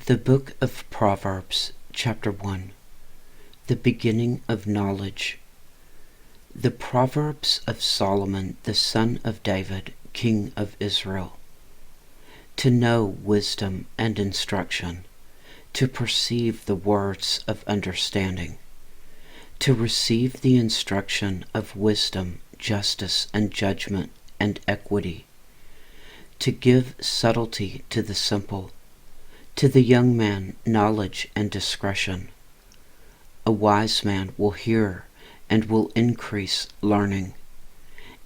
The Book of Proverbs, Chapter 1. The Beginning of Knowledge. The Proverbs of Solomon, the son of David, king of Israel. To know wisdom and instruction, to perceive the words of understanding, to receive the instruction of wisdom, justice, and judgment, and equity, to give subtlety to the simple, to the young man knowledge and discretion. A wise man will hear and will increase learning,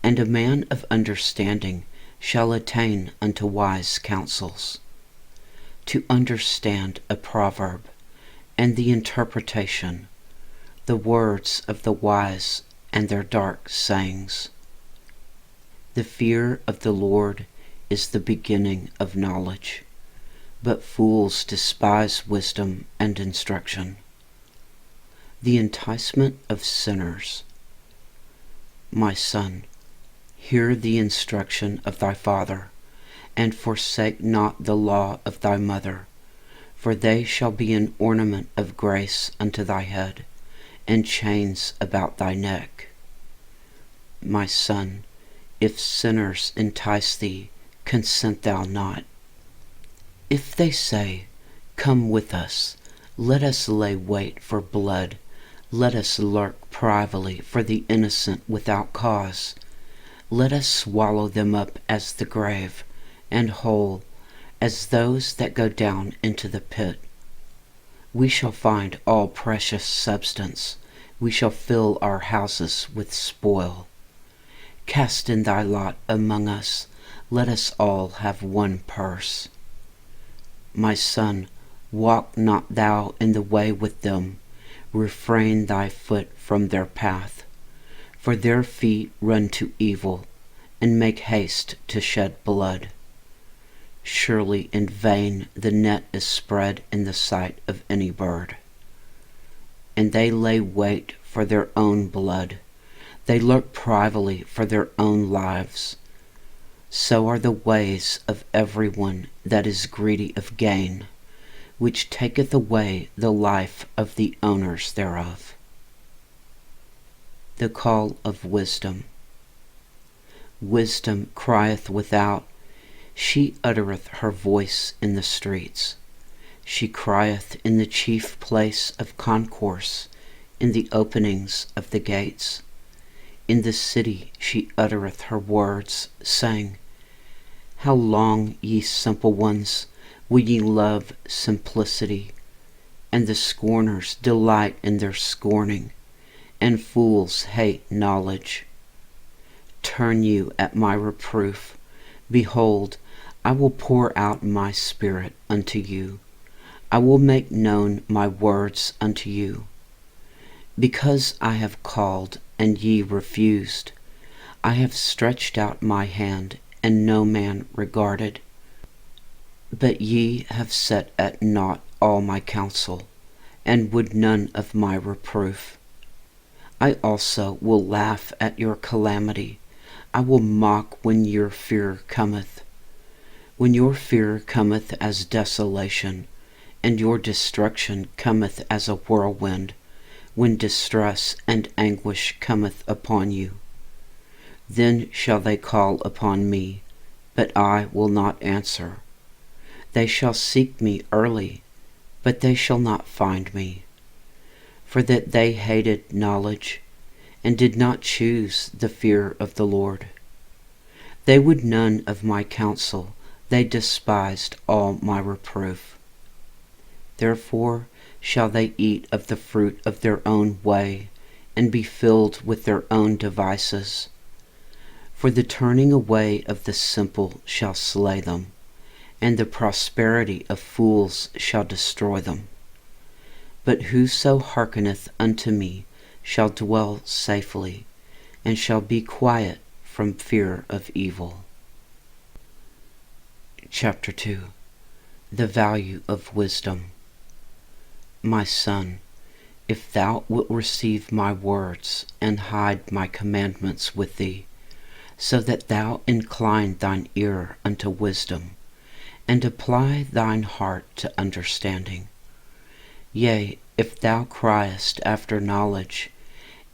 and a man of understanding shall attain unto wise counsels. To understand a proverb, and the interpretation, the words of the wise and their dark sayings. The fear of the Lord is the beginning of knowledge, but fools despise wisdom and instruction. The enticement of sinners. My son, hear the instruction of thy father, and forsake not the law of thy mother, for they shall be an ornament of grace unto thy head, and chains about thy neck. My son, if sinners entice thee, consent thou not. If they say, Come with us, let us lay wait for blood, let us lurk privately for the innocent without cause, let us swallow them up as the grave, and whole, as those that go down into the pit. We shall find all precious substance, we shall fill our houses with spoil. Cast in thy lot among us, let us all have one purse. My son, walk not thou in the way with them, refrain thy foot from their path, for their feet run to evil, and make haste to shed blood. Surely in vain the net is spread in the sight of any bird. And they lay wait for their own blood, they lurk privately for their own lives. So are the ways of every one that is greedy of gain, which taketh away the life of the owners thereof. The call of wisdom. Wisdom crieth without, she uttereth her voice in the streets. She crieth in the chief place of concourse, in the openings of the gates. In the city she uttereth her words, saying, How long, ye simple ones, will ye love simplicity? And the scorners delight in their scorning, and fools hate knowledge. Turn you at my reproof. Behold, I will pour out my spirit unto you. I will make known my words unto you. Because I have called, and ye refused, I have stretched out my hand, and no man regarded. But ye have set at naught all my counsel, and would none of my reproof. I also will laugh at your calamity. I will mock when your fear cometh. When your fear cometh as desolation, and your destruction cometh as a whirlwind, when distress and anguish cometh upon you. Then shall they call upon me, but I will not answer. They shall seek me early, but they shall not find me. For that they hated knowledge, and did not choose the fear of the Lord. They would none of my counsel, they despised all my reproof. Therefore shall they eat of the fruit of their own way, and be filled with their own devices. For the turning away of the simple shall slay them, and the prosperity of fools shall destroy them. But whoso hearkeneth unto me shall dwell safely, and shall be quiet from fear of evil. Chapter 2. The value of wisdom. My son, if thou wilt receive my words, and hide my commandments with thee, so that thou incline thine ear unto wisdom, and apply thine heart to understanding. Yea, if thou criest after knowledge,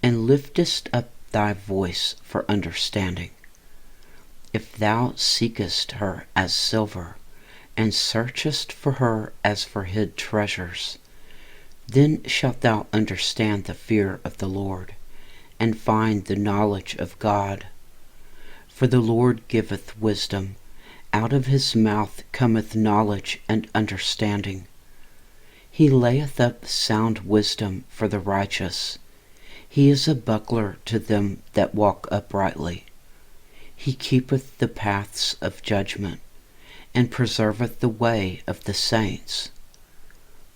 and liftest up thy voice for understanding, if thou seekest her as silver, and searchest for her as for hid treasures, then shalt thou understand the fear of the Lord, and find the knowledge of God. For the Lord giveth wisdom, out of his mouth cometh knowledge and understanding. He layeth up sound wisdom for the righteous. He is a buckler to them that walk uprightly. He keepeth the paths of judgment, and preserveth the way of the saints.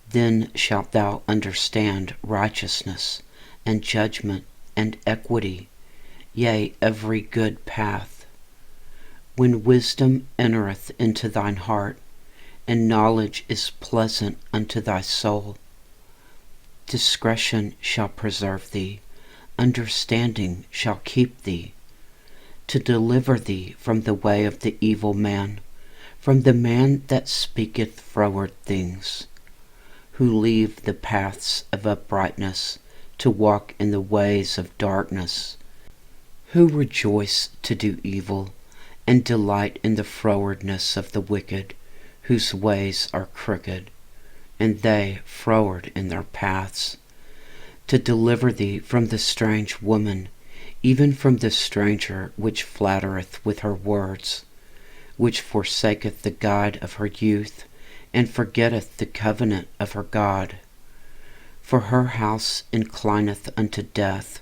Then shalt thou understand righteousness, and judgment, and equity, yea, every good path. When wisdom entereth into thine heart, and knowledge is pleasant unto thy soul, discretion shall preserve thee, understanding shall keep thee, to deliver thee from the way of the evil man, from the man that speaketh froward things, who leave the paths of uprightness to walk in the ways of darkness, who rejoice to do evil, and delight in the frowardness of the wicked, whose ways are crooked, and they froward in their paths, to deliver thee from the strange woman, even from the stranger which flattereth with her words, which forsaketh the guide of her youth, and forgetteth the covenant of her God. For her house inclineth unto death,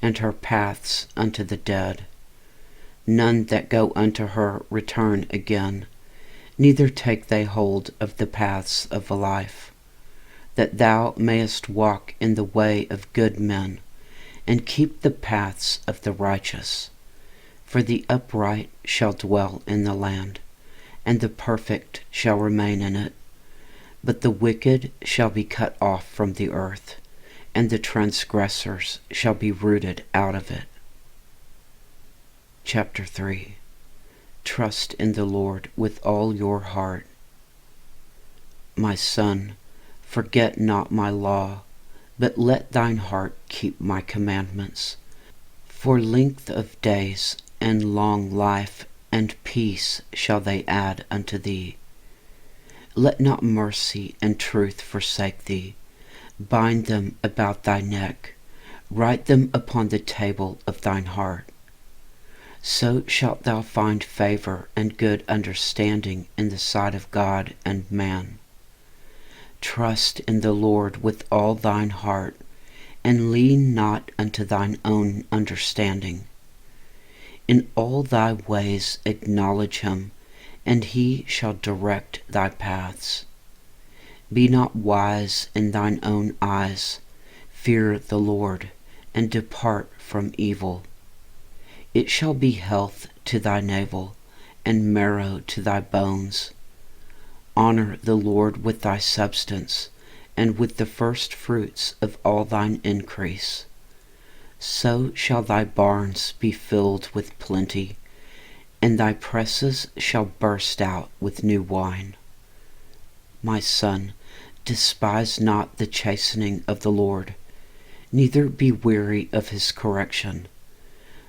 and her paths unto the dead. None that go unto her return again, neither take they hold of the paths of life, that thou mayest walk in the way of good men, and keep the paths of the righteous. For the upright shall dwell in the land, and the perfect shall remain in it. But the wicked shall be cut off from the earth, and the transgressors shall be rooted out of it. Chapter 3. Trust in the Lord with all your heart. My son, forget not my law, but let thine heart keep my commandments. For length of days and long life and peace shall they add unto thee. Let not mercy and truth forsake thee. Bind them about thy neck. Write them upon the table of thine heart. So shalt thou find favor and good understanding in the sight of God and man. Trust in the Lord with all thine heart, and lean not unto thine own understanding. In all thy ways acknowledge him, and he shall direct thy paths. Be not wise in thine own eyes. Fear the Lord, and depart from evil. It shall be health to thy navel, and marrow to thy bones. Honor the Lord with thy substance, and with the first fruits of all thine increase. So shall thy barns be filled with plenty, and thy presses shall burst out with new wine. My son, despise not the chastening of the Lord, neither be weary of his correction.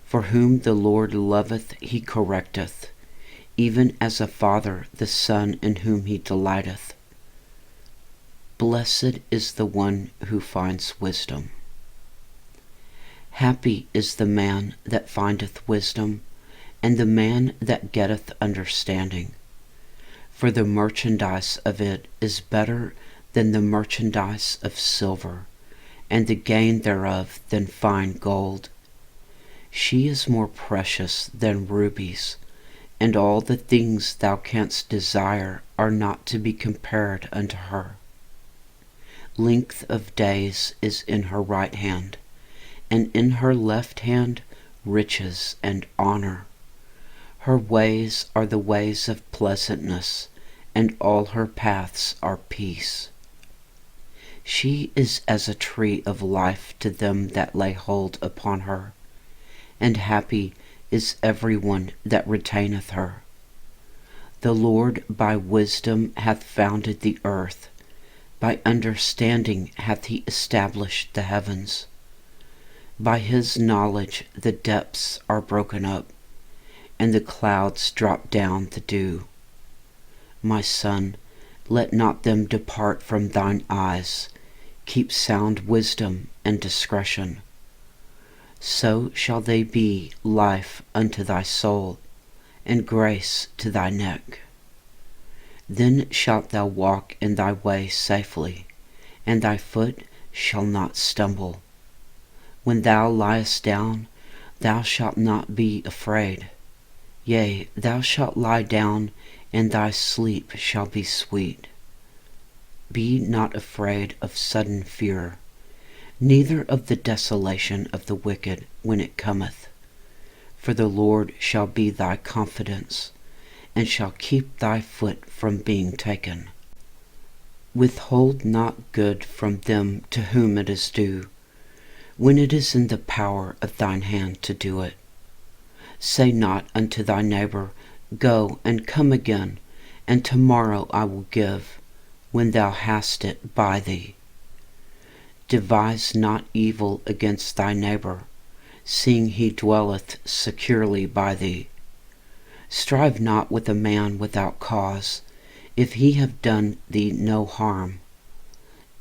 For whom the Lord loveth he correcteth, even as a father the son in whom he delighteth. Blessed is the one who finds wisdom. Happy is the man that findeth wisdom, and the man that getteth understanding. For the merchandise of it is better than the merchandise of silver, and the gain thereof than fine gold. She is more precious than rubies, and all the things thou canst desire are not to be compared unto her. Length of days is in her right hand, and in her left hand riches and honor. Her ways are the ways of pleasantness, and all her paths are peace. She is as a tree of life to them that lay hold upon her, and happy is every one that retaineth her. The Lord by wisdom hath founded the earth, by understanding hath he established the heavens. By his knowledge the depths are broken up, and the clouds drop down the dew. My son, let not them depart from thine eyes. Keep sound wisdom and discretion. So shall they be life unto thy soul, and grace to thy neck. Then shalt thou walk in thy way safely, and thy foot shall not stumble. When thou liest down, thou shalt not be afraid. Yea, thou shalt lie down, and thy sleep shall be sweet. Be not afraid of sudden fear, neither of the desolation of the wicked when it cometh. For the Lord shall be thy confidence, and shall keep thy foot from being taken. Withhold not good from them to whom it is due, when it is in the power of thine hand to do it. Say not unto thy neighbor, Go and come again, and tomorrow I will give, when thou hast it by thee. Devise not evil against thy neighbor, seeing he dwelleth securely by thee. Strive not with a man without cause, if he have done thee no harm.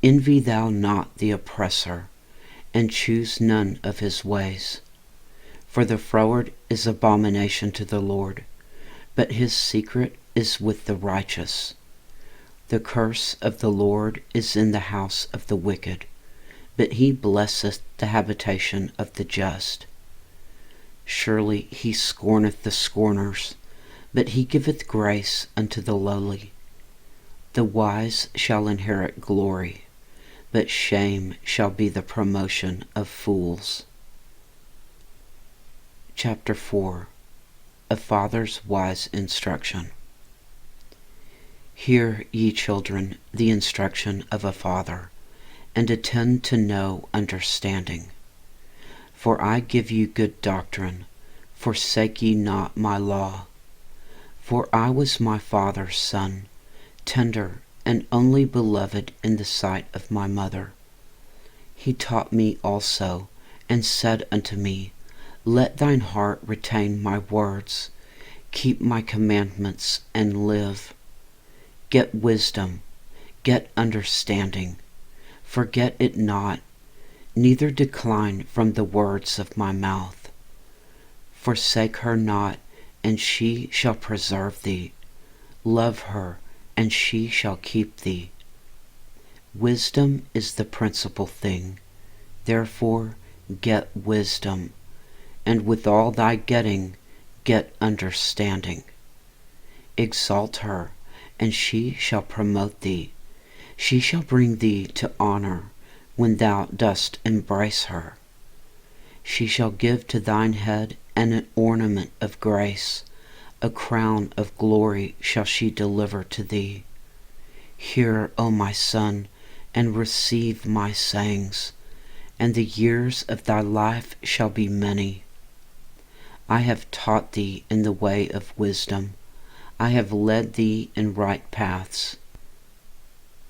Envy thou not the oppressor, and choose none of his ways. For the froward is abomination to the Lord, but his secret is with the righteous. The curse of the Lord is in the house of the wicked, but he blesseth the habitation of the just. Surely he scorneth the scorners, but he giveth grace unto the lowly. The wise shall inherit glory, but shame shall be the promotion of fools. Chapter 4. A Father's Wise Instruction. Hear, ye children, the instruction of a father, and attend to know understanding. For I give you good doctrine, forsake ye not my law. For I was my father's son, tender and only beloved in the sight of my mother. He taught me also, and said unto me, Let thine heart retain my words, keep my commandments, and live. Get wisdom, get understanding, forget it not, neither decline from the words of my mouth. Forsake her not, and she shall preserve thee. Love her, and she shall keep thee. Wisdom is the principal thing. Therefore get wisdom, and with all thy getting, get understanding. Exalt her, and she shall promote thee. She shall bring thee to honor when thou dost embrace her. She shall give to thine head an ornament of grace, a crown of glory shall she deliver to thee. Hear, O my son, and receive my sayings, and the years of thy life shall be many. I have taught thee in the way of wisdom. I have led thee in right paths.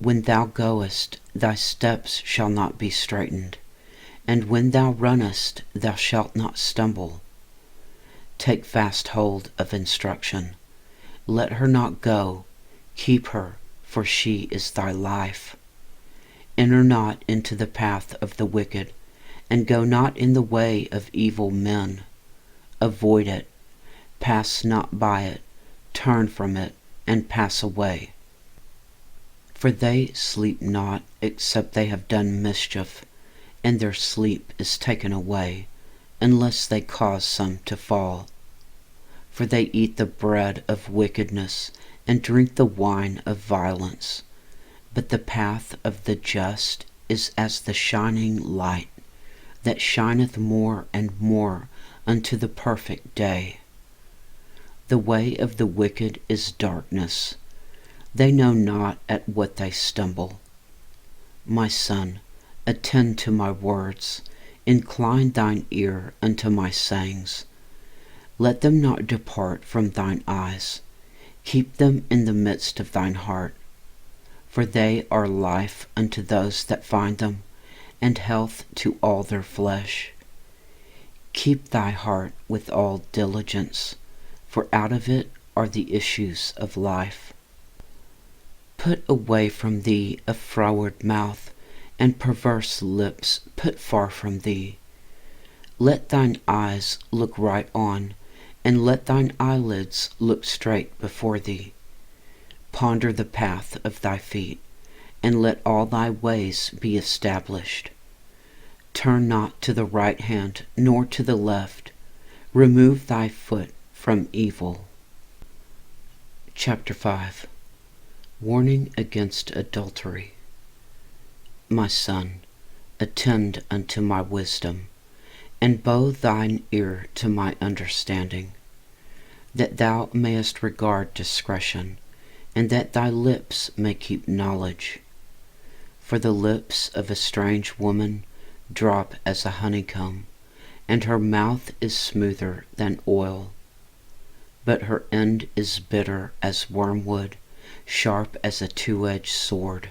When thou goest, thy steps shall not be straitened, and when thou runnest, thou shalt not stumble. Take fast hold of instruction. Let her not go. Keep her, for she is thy life. Enter not into the path of the wicked, and go not in the way of evil men. Avoid it. Pass not by it. Turn from it, and pass away. For they sleep not, except they have done mischief, and their sleep is taken away, unless they cause some to fall. For they eat the bread of wickedness, and drink the wine of violence. But the path of the just is as the shining light, that shineth more and more unto the perfect day. The way of the wicked is darkness. They know not at what they stumble. My son, attend to my words, incline thine ear unto my sayings. Let them not depart from thine eyes. Keep them in the midst of thine heart, for they are life unto those that find them, and health to all their flesh. Keep thy heart with all diligence, for out of it are the issues of life. Put away from thee a froward mouth, and perverse lips put far from thee. Let thine eyes look right on, and let thine eyelids look straight before thee. Ponder the path of thy feet, and let all thy ways be established. Turn not to the right hand, nor to the left. Remove thy foot from evil. Chapter 5. Warning against adultery. My son, attend unto my wisdom, and bow thine ear to my understanding, that thou mayest regard discretion, and that thy lips may keep knowledge. For the lips of a strange woman drop as a honeycomb, and her mouth is smoother than oil. But her end is bitter as wormwood, sharp as a two-edged sword.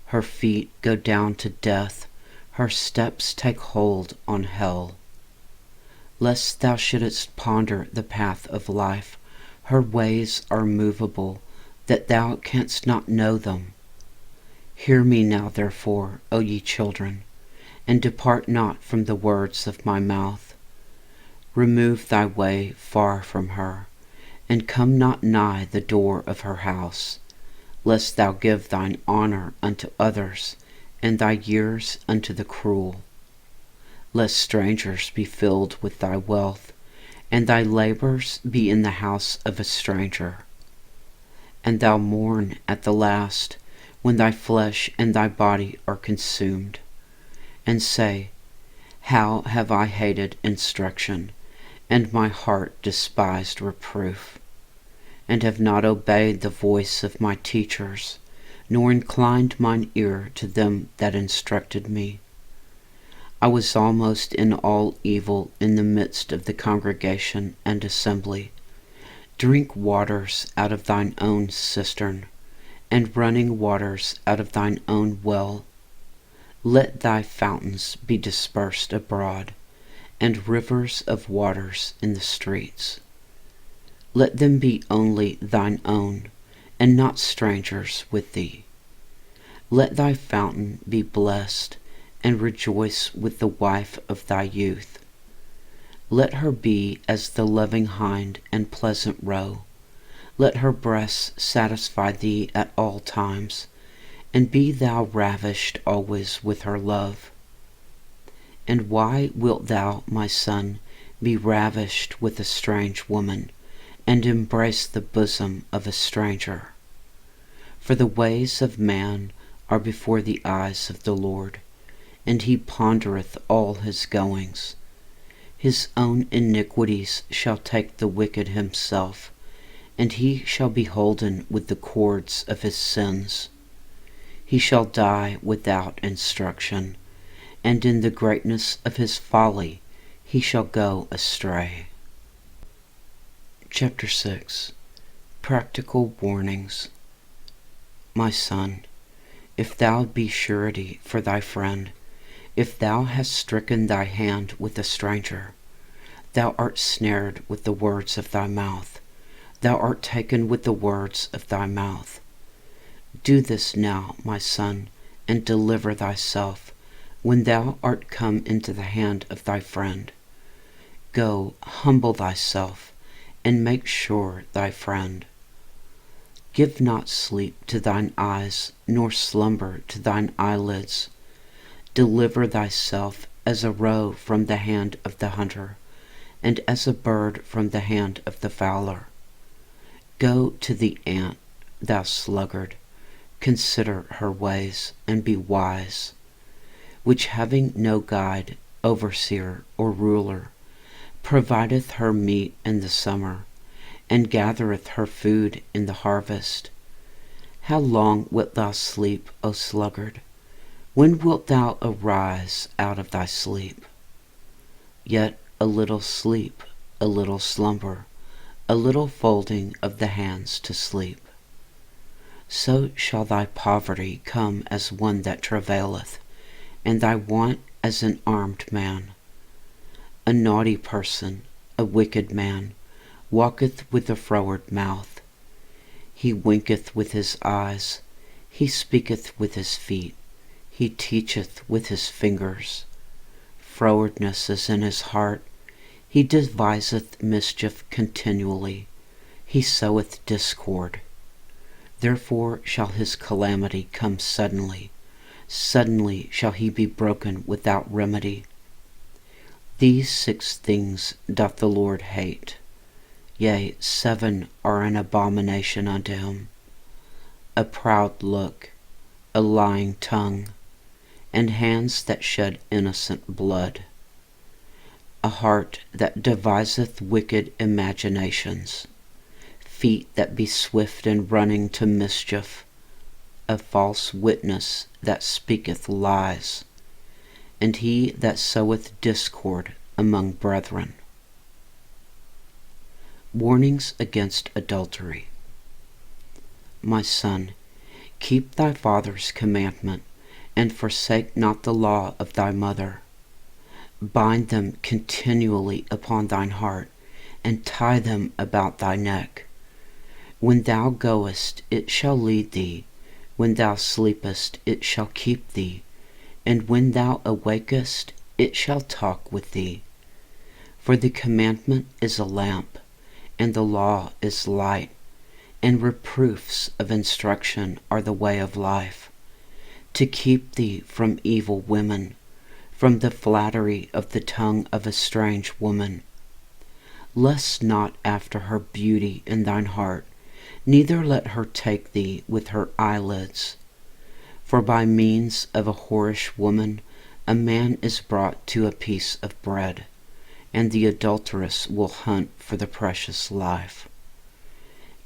Her feet go down to death, her steps take hold on hell. Lest thou shouldest ponder the path of life, her ways are movable, that thou canst not know them. Hear me now therefore, O ye children, and depart not from the words of my mouth. Remove thy way far from her, and come not nigh the door of her house, lest thou give thine honor unto others, and thy years unto the cruel. Lest strangers be filled with thy wealth, and thy labors be in the house of a stranger. And thou mourn at the last, when thy flesh and thy body are consumed, and say, How have I hated instruction, and my heart despised reproof, and have not obeyed the voice of my teachers, nor inclined mine ear to them that instructed me. I was almost in all evil in the midst of the congregation and assembly. Drink waters out of thine own cistern, and running waters out of thine own well. Let thy fountains be dispersed abroad, and rivers of waters in the streets. Let them be only thine own, and not strangers with thee. Let thy fountain be blessed, and rejoice with the wife of thy youth. Let her be as the loving hind and pleasant roe. Let her breasts satisfy thee at all times, and be thou ravished always with her love. And why wilt thou, my son, be ravished with a strange woman, and embrace the bosom of a stranger? For the ways of man are before the eyes of the Lord, and he pondereth all his goings. His own iniquities shall take the wicked himself, and he shall be holden with the cords of his sins. He shall die without instruction, and in the greatness of his folly he shall go astray. Chapter 6. Practical Warnings. My son, if thou be surety for thy friend, if thou hast stricken thy hand with a stranger, thou art snared with the words of thy mouth, thou art taken with the words of thy mouth. Do this now, my son, and deliver thyself, when thou art come into the hand of thy friend. Go, humble thyself, and make sure thy friend. Give not sleep to thine eyes, nor slumber to thine eyelids. Deliver thyself as a roe from the hand of the hunter, and as a bird from the hand of the fowler. Go to the ant, thou sluggard, consider her ways, and be wise, which having no guide, overseer, or ruler, provideth her meat in the summer, and gathereth her food in the harvest. How long wilt thou sleep, O sluggard? When wilt thou arise out of thy sleep? Yet a little sleep, a little slumber, a little folding of the hands to sleep. So shall thy poverty come as one that travaileth, and thy want as an armed man. A naughty person, a wicked man, walketh with a froward mouth. He winketh with his eyes, he speaketh with his feet, he teacheth with his fingers. Frowardness is in his heart, he deviseth mischief continually, he soweth discord. Therefore shall his calamity come suddenly, suddenly shall he be broken without remedy. These 6 things doth the Lord hate, yea, 7 are an abomination unto him: a proud look, a lying tongue, and hands that shed innocent blood, a heart that deviseth wicked imaginations, feet that be swift in running to mischief, a false witness that speaketh lies, and he that soweth discord among brethren. Warnings against adultery. My son, keep thy father's commandment, and forsake not the law of thy mother. Bind them continually upon thine heart, and tie them about thy neck. When thou goest, it shall lead thee. When thou sleepest, it shall keep thee. And when thou awakest, it shall talk with thee. For the commandment is a lamp, and the law is light, and reproofs of instruction are the way of life, to keep thee from evil women, from the flattery of the tongue of a strange woman. Lust not after her beauty in thine heart, neither let her take thee with her eyelids. For by means of a whorish woman a man is brought to a piece of bread, and the adulteress will hunt for the precious life.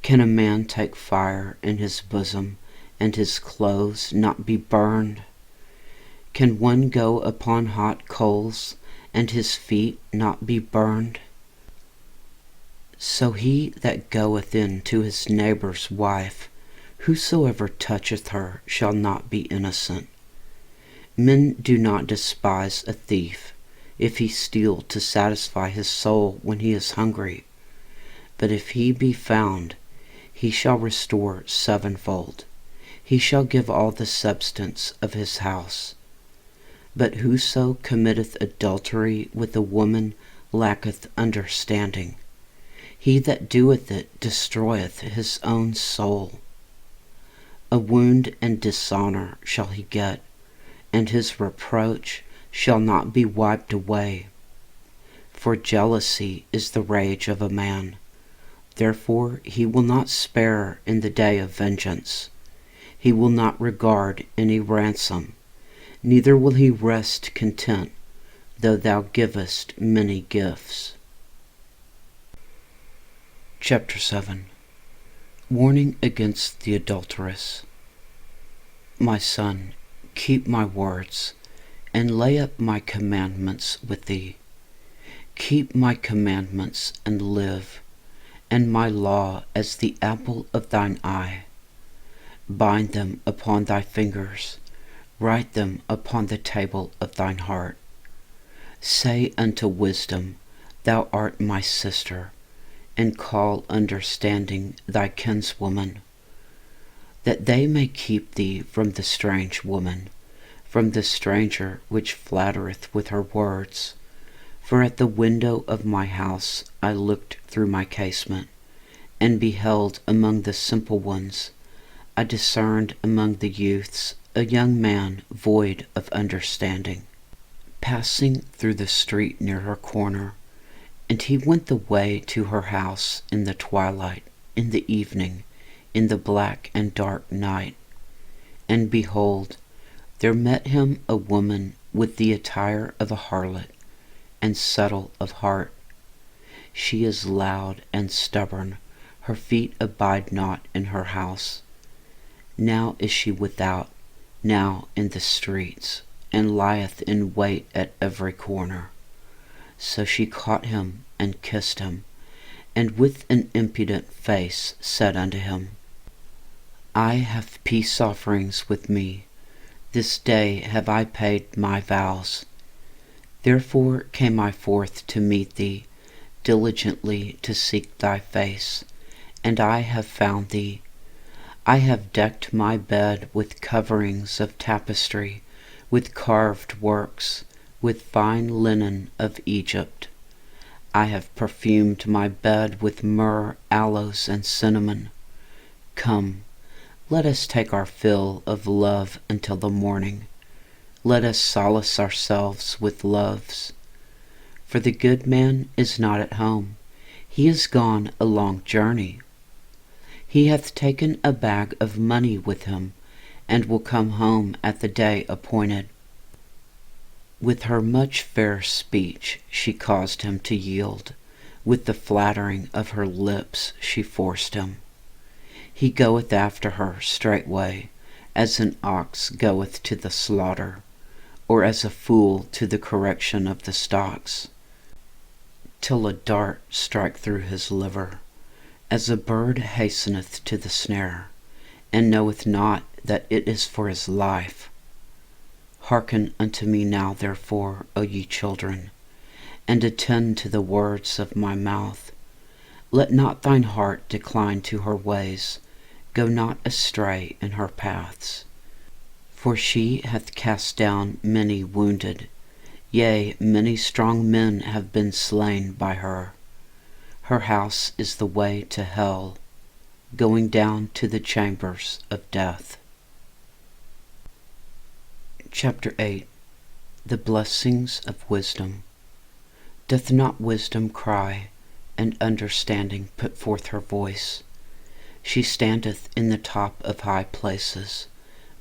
Can a man take fire in his bosom, and his clothes not be burned? Can one go upon hot coals, and his feet not be burned? So he that goeth in to his neighbour's wife, whosoever toucheth her shall not be innocent. Men do not despise a thief, if he steal to satisfy his soul when he is hungry. But if he be found, he shall restore 7-fold. He shall give all the substance of his house. But whoso committeth adultery with a woman lacketh understanding. He that doeth it destroyeth his own soul. A wound and dishonor shall he get, and his reproach shall not be wiped away. For jealousy is the rage of a man. Therefore he will not spare in the day of vengeance. He will not regard any ransom, neither will he rest content, though thou givest many gifts. Chapter 7. Warning against the adulteress. My son, keep my words, and lay up my commandments with thee. Keep my commandments and live, and my law as the apple of thine eye. Bind them upon thy fingers, write them upon the table of thine heart. Say unto wisdom, Thou art my sister, and call understanding thy kinswoman, that they may keep thee from the strange woman, from the stranger which flattereth with her words. For at the window of my house I looked through my casement, and beheld among the simple ones, I discerned among the youths a young man void of understanding, passing through the street near her corner. And he went the way to her house in the twilight, in the evening, in the black and dark night. And behold, there met him a woman with the attire of a harlot, and subtle of heart. She is loud and stubborn, her feet abide not in her house. Now is she without, now in the streets, and lieth in wait at every corner. So she caught him and kissed him, and with an impudent face said unto him, I have peace offerings with me, this day have I paid my vows. Therefore came I forth to meet thee, diligently to seek thy face, and I have found thee. I have decked my bed with coverings of tapestry, with carved works, with fine linen of Egypt. I have perfumed my bed with myrrh, aloes, and cinnamon. Come, let us take our fill of love until the morning. Let us solace ourselves with loves. For the good man is not at home, he is gone a long journey. He hath taken a bag of money with him, and will come home at the day appointed. With her much fair speech she caused him to yield, with the flattering of her lips she forced him. He goeth after her straightway, as an ox goeth to the slaughter, or as a fool to the correction of the stocks, till a dart strike through his liver, as a bird hasteneth to the snare, and knoweth not that it is for his life. Hearken unto me now therefore, O ye children, and attend to the words of my mouth. Let not thine heart decline to her ways, go not astray in her paths. For she hath cast down many wounded, yea, many strong men have been slain by her. Her house is the way to hell, going down to the chambers of death. Chapter 8. The blessings of wisdom. Doth not wisdom cry, and understanding put forth her voice? She standeth in the top of high places,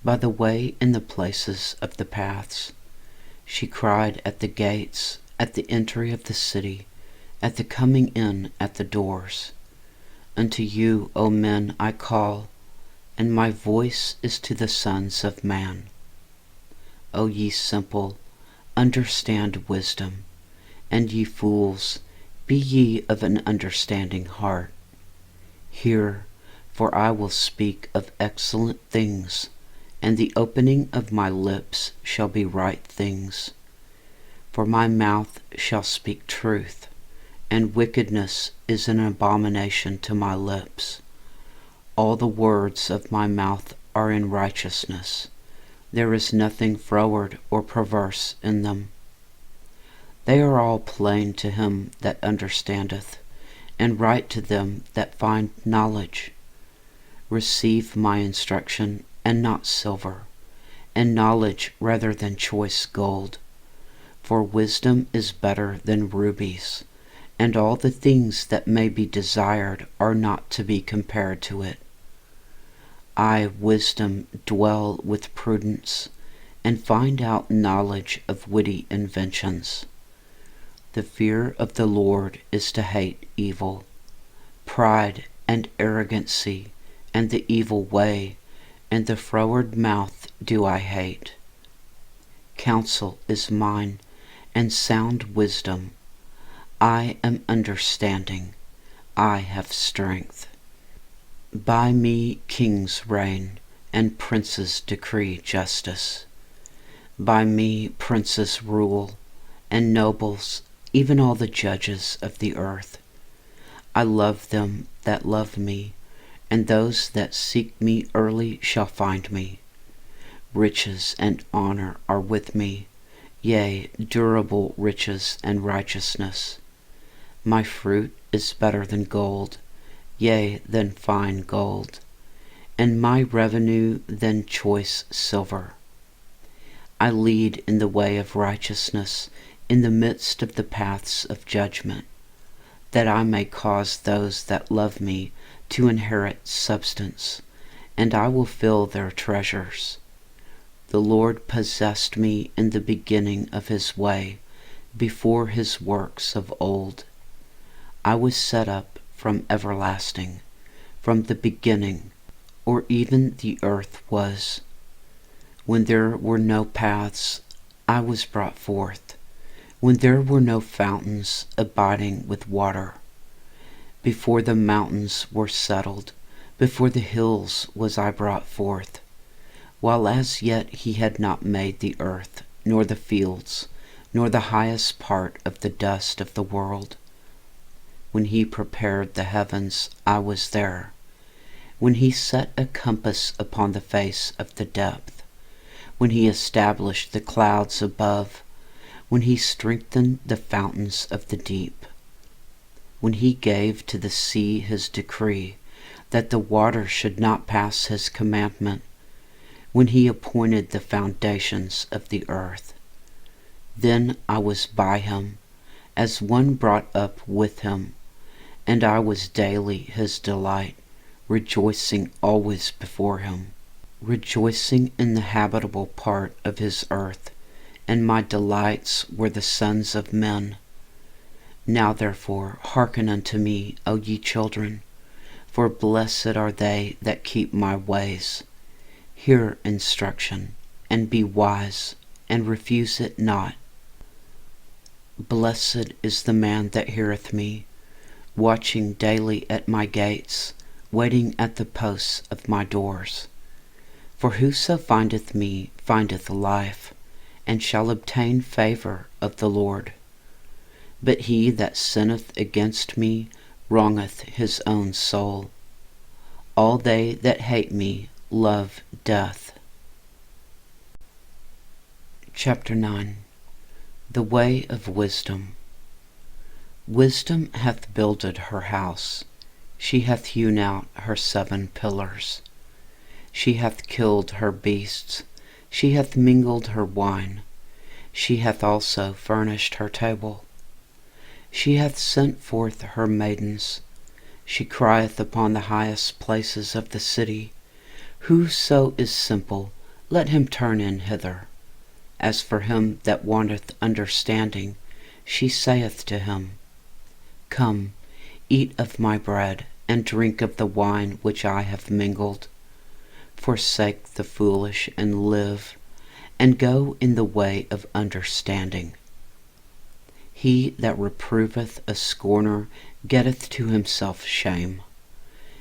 by the way in the places of the paths. She cried at the gates, at the entry of the city, at the coming in at the doors. Unto you, O men, I call, and my voice is to the sons of man. O ye simple, understand wisdom, and ye fools, be ye of an understanding heart. Hear, for I will speak of excellent things, and the opening of my lips shall be right things. For my mouth shall speak truth, and wickedness is an abomination to my lips. All the words of my mouth are in righteousness. There is nothing froward or perverse in them. They are all plain to him that understandeth, and right to them that find knowledge. Receive my instruction, and not silver, and knowledge rather than choice gold. For wisdom is better than rubies, and all the things that may be desired are not to be compared to it. I, wisdom, dwell with prudence, and find out knowledge of witty inventions. The fear of the Lord is to hate evil, pride and arrogancy, and the evil way, and the froward mouth do I hate. Counsel is mine, and sound wisdom. I am understanding, I have strength. By me kings reign, and princes decree justice. By me princes rule, and nobles, even all the judges of the earth. I love them that love me, and those that seek me early shall find me. Riches and honor are with me, yea, durable riches and righteousness. My fruit is better than gold, yea, than fine gold, and my revenue than choice silver. I lead in the way of righteousness, in the midst of the paths of judgment, that I may cause those that love me to inherit substance, and I will fill their treasures. The Lord possessed me in the beginning of his way, before his works of old. I was set up from everlasting, from the beginning, or even the earth was. When there were no paths, I was brought forth, when there were no fountains abiding with water. Before the mountains were settled, before the hills was I brought forth, while as yet he had not made the earth, nor the fields, nor the highest part of the dust of the world. When he prepared the heavens, I was there. When he set a compass upon the face of the depth, when he established the clouds above, when he strengthened the fountains of the deep, when he gave to the sea his decree, that the water should not pass his commandment, when he appointed the foundations of the earth. Then I was by him, as one brought up with him, and I was daily his delight, rejoicing always before him, rejoicing in the habitable part of his earth, and my delights were the sons of men. Now therefore hearken unto me, O ye children, for blessed are they that keep my ways. Hear instruction, and be wise, and refuse it not. Blessed is the man that heareth me, watching daily at my gates, waiting at the posts of my doors. For whoso findeth me findeth life, and shall obtain favor of the Lord. But he that sinneth against me wrongeth his own soul. All they that hate me love death. Chapter 9. The way of wisdom. Wisdom hath builded her house, she hath hewn out her 7 pillars. She hath killed her beasts, she hath mingled her wine, she hath also furnished her table. She hath sent forth her maidens, she crieth upon the highest places of the city. Whoso is simple, let him turn in hither. As for him that wanteth understanding, she saith to him, Come, eat of my bread, and drink of the wine which I have mingled. Forsake the foolish and live, and go in the way of understanding. He that reproveth a scorner getteth to himself shame,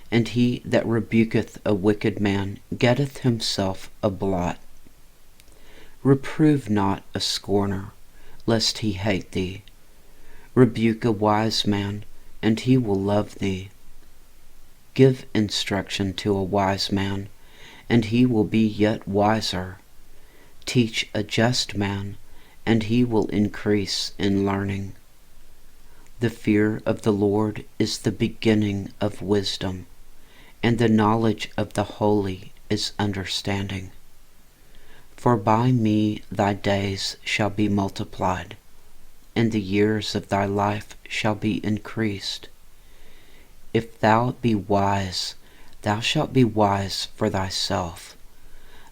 and he that rebuketh a wicked man getteth himself a blot. Reprove not a scorner, lest he hate thee. Rebuke a wise man, and he will love thee. Give instruction to a wise man, and he will be yet wiser. Teach a just man, and he will increase in learning. The fear of the Lord is the beginning of wisdom, and the knowledge of the holy is understanding. For by me thy days shall be multiplied, and the years of thy life shall be increased. If thou be wise, thou shalt be wise for thyself,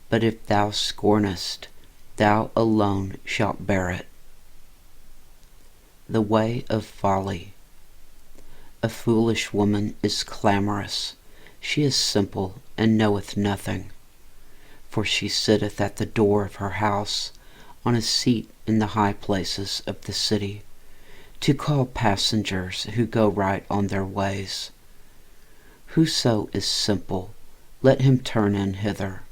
but if thou scornest, thou alone shalt bear it. The way of folly. A foolish woman is clamorous, she is simple, and knoweth nothing. For she sitteth at the door of her house, on a seat in the high places of the city, to call passengers who go right on their ways. Whoso is simple, let him turn in hither.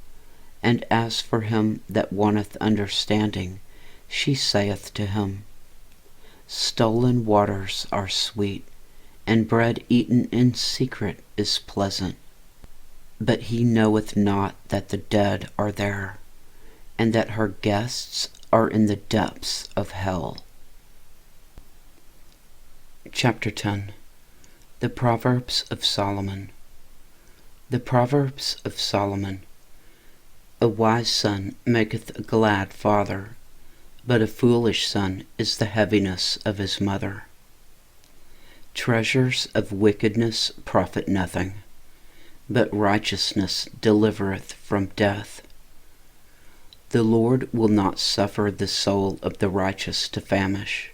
And as for him that wanteth understanding, she saith to him, Stolen waters are sweet, and bread eaten in secret is pleasant. But he knoweth not that the dead are there, and that her guests are in the depths of hell. Chapter 10. The Proverbs of Solomon. The Proverbs of Solomon. A wise son maketh a glad father, but a foolish son is the heaviness of his mother. Treasures of wickedness profit nothing, but righteousness delivereth from death. The Lord will not suffer the soul of the righteous to famish,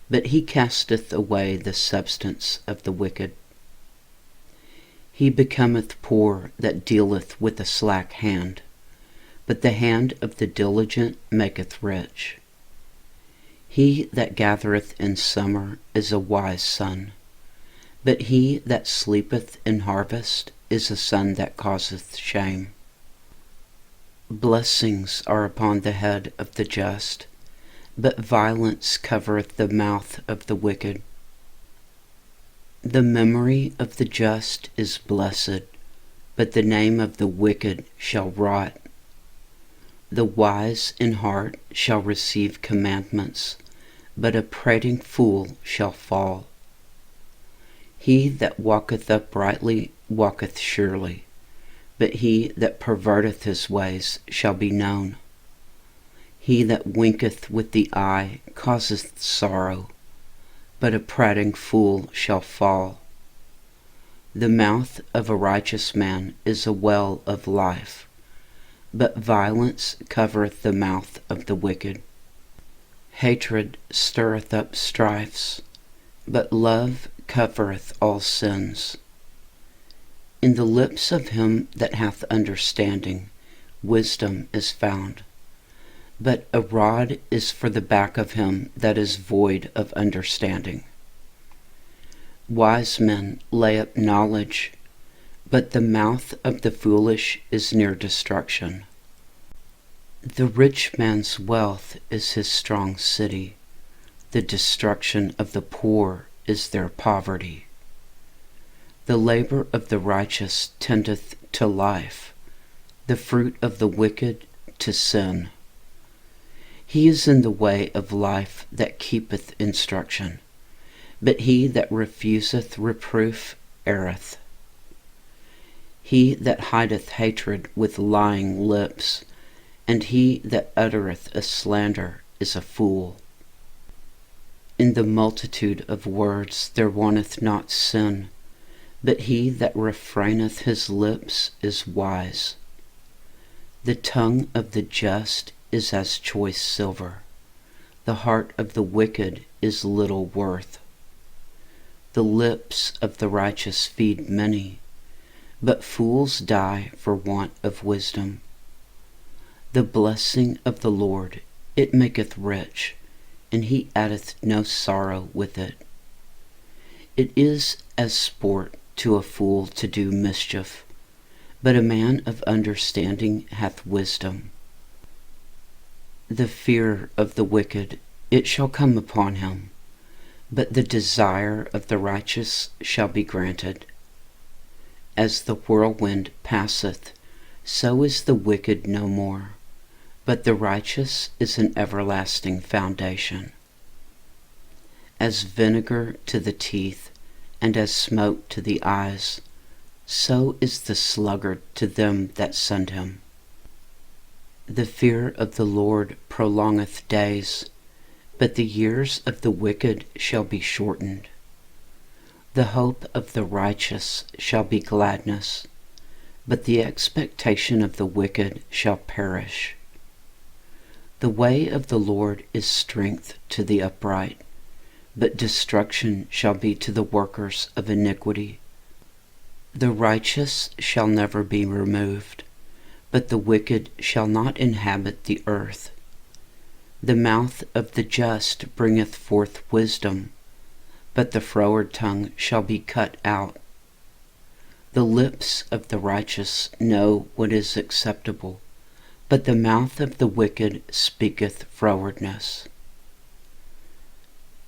but he casteth away the substance of the wicked. He becometh poor that dealeth with a slack hand, but the hand of the diligent maketh rich. He that gathereth in summer is a wise son, But he that sleepeth in harvest is a son that causeth shame. Blessings are upon the head of the just, but violence covereth the mouth of the wicked. The memory of the just is blessed, but the name of the wicked shall rot. The wise in heart shall receive commandments, but a prating fool shall fall. He that walketh uprightly walketh surely, but he that perverteth his ways shall be known. He that winketh with the eye causeth sorrow, but a prating fool shall fall. The mouth of a righteous man is a well of life, but violence covereth the mouth of the wicked. Hatred stirreth up strifes, but love covereth all sins. In the lips of him that hath understanding wisdom is found, but a rod is for the back of him that is void of understanding. Wise men lay up knowledge, but the mouth of the foolish is near destruction. The rich man's wealth is his strong city, the destruction of the poor is their poverty. The labor of the righteous tendeth to life, the fruit of the wicked to sin. He is in the way of life that keepeth instruction, but he that refuseth reproof erreth. He that hideth hatred with lying lips, and he that uttereth a slander is a fool. In the multitude of words there wanteth not sin, but he that refraineth his lips is wise. The tongue of the just is as choice silver, the heart of the wicked is little worth. The lips of the righteous feed many, but fools die for want of wisdom. The blessing of the Lord, it maketh rich, and he addeth no sorrow with it. It is as sport to a fool to do mischief, but a man of understanding hath wisdom. The fear of the wicked, it shall come upon him, but the desire of the righteous shall be granted. As the whirlwind passeth, so is the wicked no more, but the righteous is an everlasting foundation. As vinegar to the teeth, and as smoke to the eyes, so is the sluggard to them that send him. The fear of the Lord prolongeth days, but the years of the wicked shall be shortened. The hope of the righteous shall be gladness, but the expectation of the wicked shall perish. The way of the Lord is strength to the upright, but destruction shall be to the workers of iniquity. The righteous shall never be removed, but the wicked shall not inhabit the earth. The mouth of the just bringeth forth wisdom, but the froward tongue shall be cut out. The lips of the righteous know what is acceptable, but the mouth of the wicked speaketh frowardness.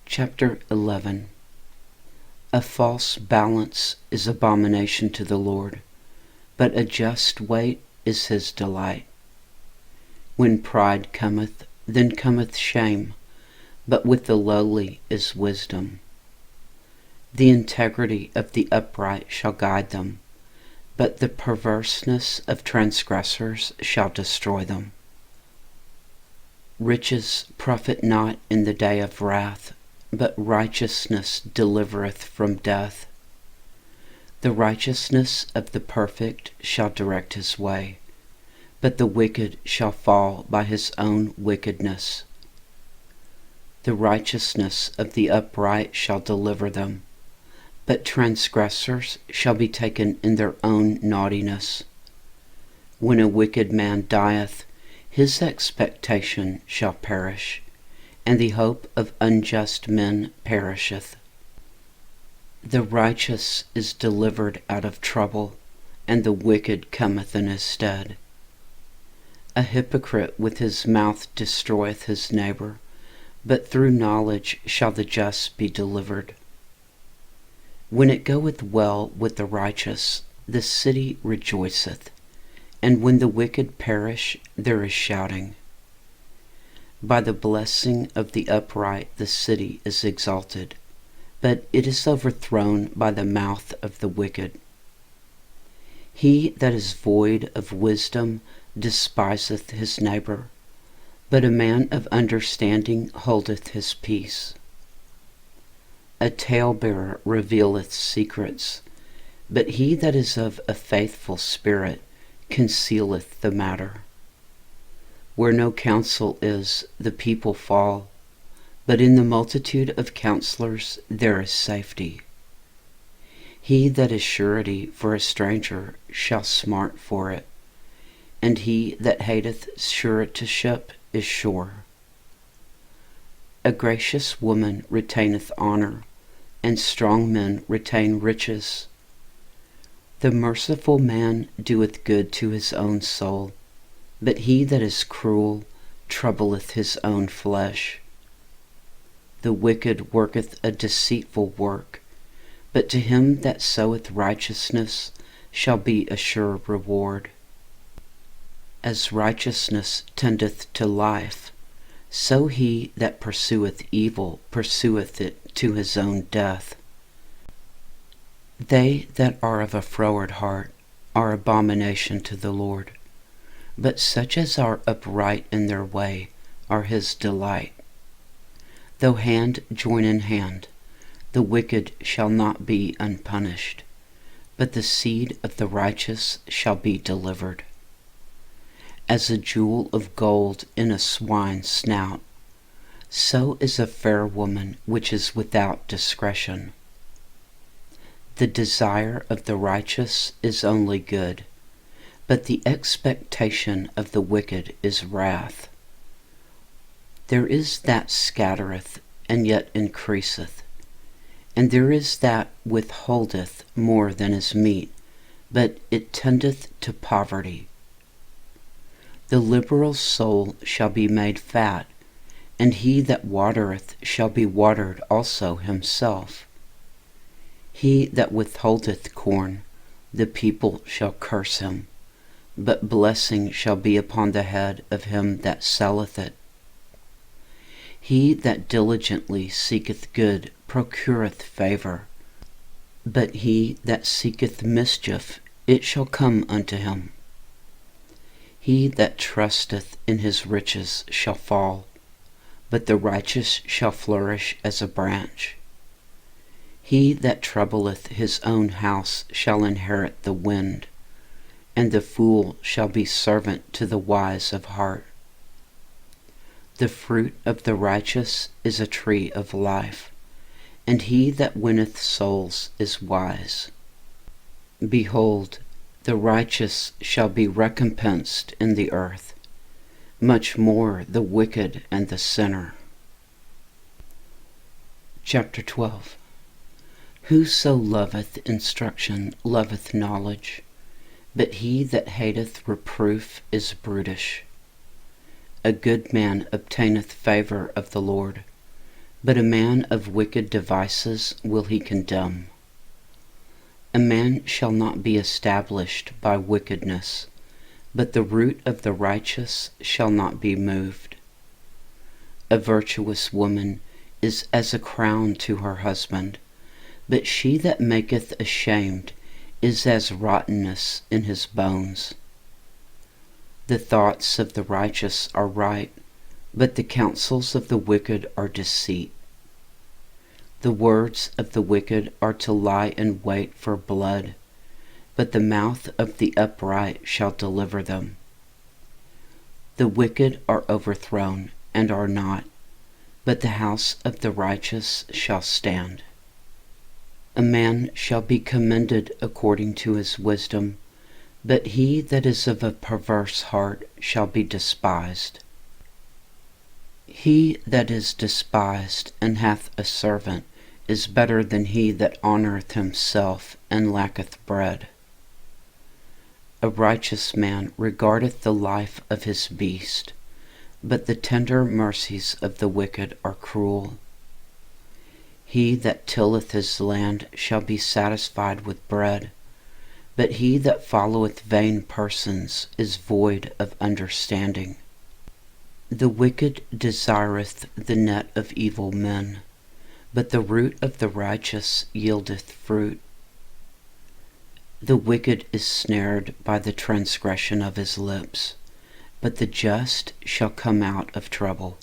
Chapter 11. A false balance is abomination to the Lord, but a just weight is his delight. When pride cometh, then cometh shame, but with the lowly is wisdom. The integrity of the upright shall guide them, but the perverseness of transgressors shall destroy them. Riches profit not in the day of wrath, but righteousness delivereth from death. The righteousness of the perfect shall direct his way, but the wicked shall fall by his own wickedness. The righteousness of the upright shall deliver them, but transgressors shall be taken in their own naughtiness. When a wicked man dieth, his expectation shall perish, and the hope of unjust men perisheth. The righteous is delivered out of trouble, and the wicked cometh in his stead. A hypocrite with his mouth destroyeth his neighbor, but through knowledge shall the just be delivered. When it goeth well with the righteous, the city rejoiceth, and when the wicked perish, there is shouting. By the blessing of the upright the city is exalted, but it is overthrown by the mouth of the wicked. He that is void of wisdom despiseth his neighbor, but a man of understanding holdeth his peace. A talebearer revealeth secrets, but he that is of a faithful spirit concealeth the matter. Where no counsel is, the people fall, but in the multitude of counselors there is safety. He that is surety for a stranger shall smart for it, and he that hateth suretyship is sure. A gracious woman retaineth honor, and strong men retain riches. The merciful man doeth good to his own soul, but he that is cruel troubleth his own flesh. The wicked worketh a deceitful work, but to him that soweth righteousness shall be a sure reward. As righteousness tendeth to life, so he that pursueth evil pursueth it to his own death. They that are of a froward heart are abomination to the Lord, but such as are upright in their way are his delight. Though hand join in hand, the wicked shall not be unpunished, but the seed of the righteous shall be delivered. As a jewel of gold in a swine's snout, so is a fair woman which is without discretion. The desire of the righteous is only good, but the expectation of the wicked is wrath. There is that scattereth, and yet increaseth, and there is that withholdeth more than is meet, but it tendeth to poverty. The liberal soul shall be made fat, and he that watereth shall be watered also himself. He that withholdeth corn, the people shall curse him, but blessing shall be upon the head of him that selleth it. He that diligently seeketh good procureth favor, but he that seeketh mischief, it shall come unto him. He that trusteth in his riches shall fall, but the righteous shall flourish as a branch. He that troubleth his own house shall inherit the wind, and the fool shall be servant to the wise of heart. The fruit of the righteous is a tree of life, and he that winneth souls is wise. Behold, the righteous shall be recompensed in the earth, much more the wicked and the sinner. Chapter 12. Whoso loveth instruction loveth knowledge, but he that hateth reproof is brutish. A good man obtaineth favor of the Lord, but a man of wicked devices will he condemn. A man shall not be established by wickedness, but the root of the righteous shall not be moved. A virtuous woman is as a crown to her husband, but she that maketh ashamed is as rottenness in his bones. The thoughts of the righteous are right, but the counsels of the wicked are deceit. The words of the wicked are to lie in wait for blood, but the mouth of the upright shall deliver them. The wicked are overthrown and are not, but the house of the righteous shall stand. A man shall be commended according to his wisdom, but he that is of a perverse heart shall be despised. He that is despised and hath a servant is better than he that honoureth himself and lacketh bread. A righteous man regardeth the life of his beast, but the tender mercies of the wicked are cruel. He that tilleth his land shall be satisfied with bread, but he that followeth vain persons is void of understanding. The wicked desireth the net of evil men, but the root of the righteous yieldeth fruit. The wicked is snared by the transgression of his lips, but the just shall come out of trouble.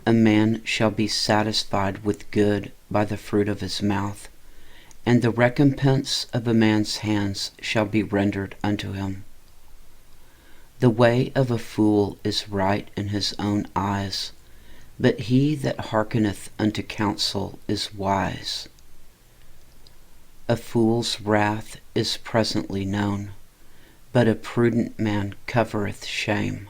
A man shall be satisfied with good by the fruit of his mouth, and the recompense of a man's hands shall be rendered unto him. The way of a fool is right in his own eyes, but he that hearkeneth unto counsel is wise. A fool's wrath is presently known, but a prudent man covereth shame.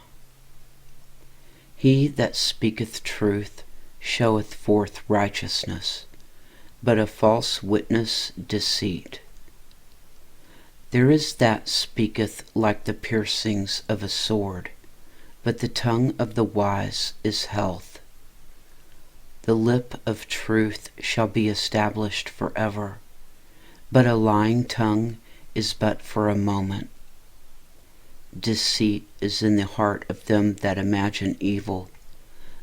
He that speaketh truth showeth forth righteousness, but a false witness deceit. There is that speaketh like the piercings of a sword, but the tongue of the wise is health. The lip of truth shall be established forever, but a lying tongue is but for a moment. Deceit is in the heart of them that imagine evil,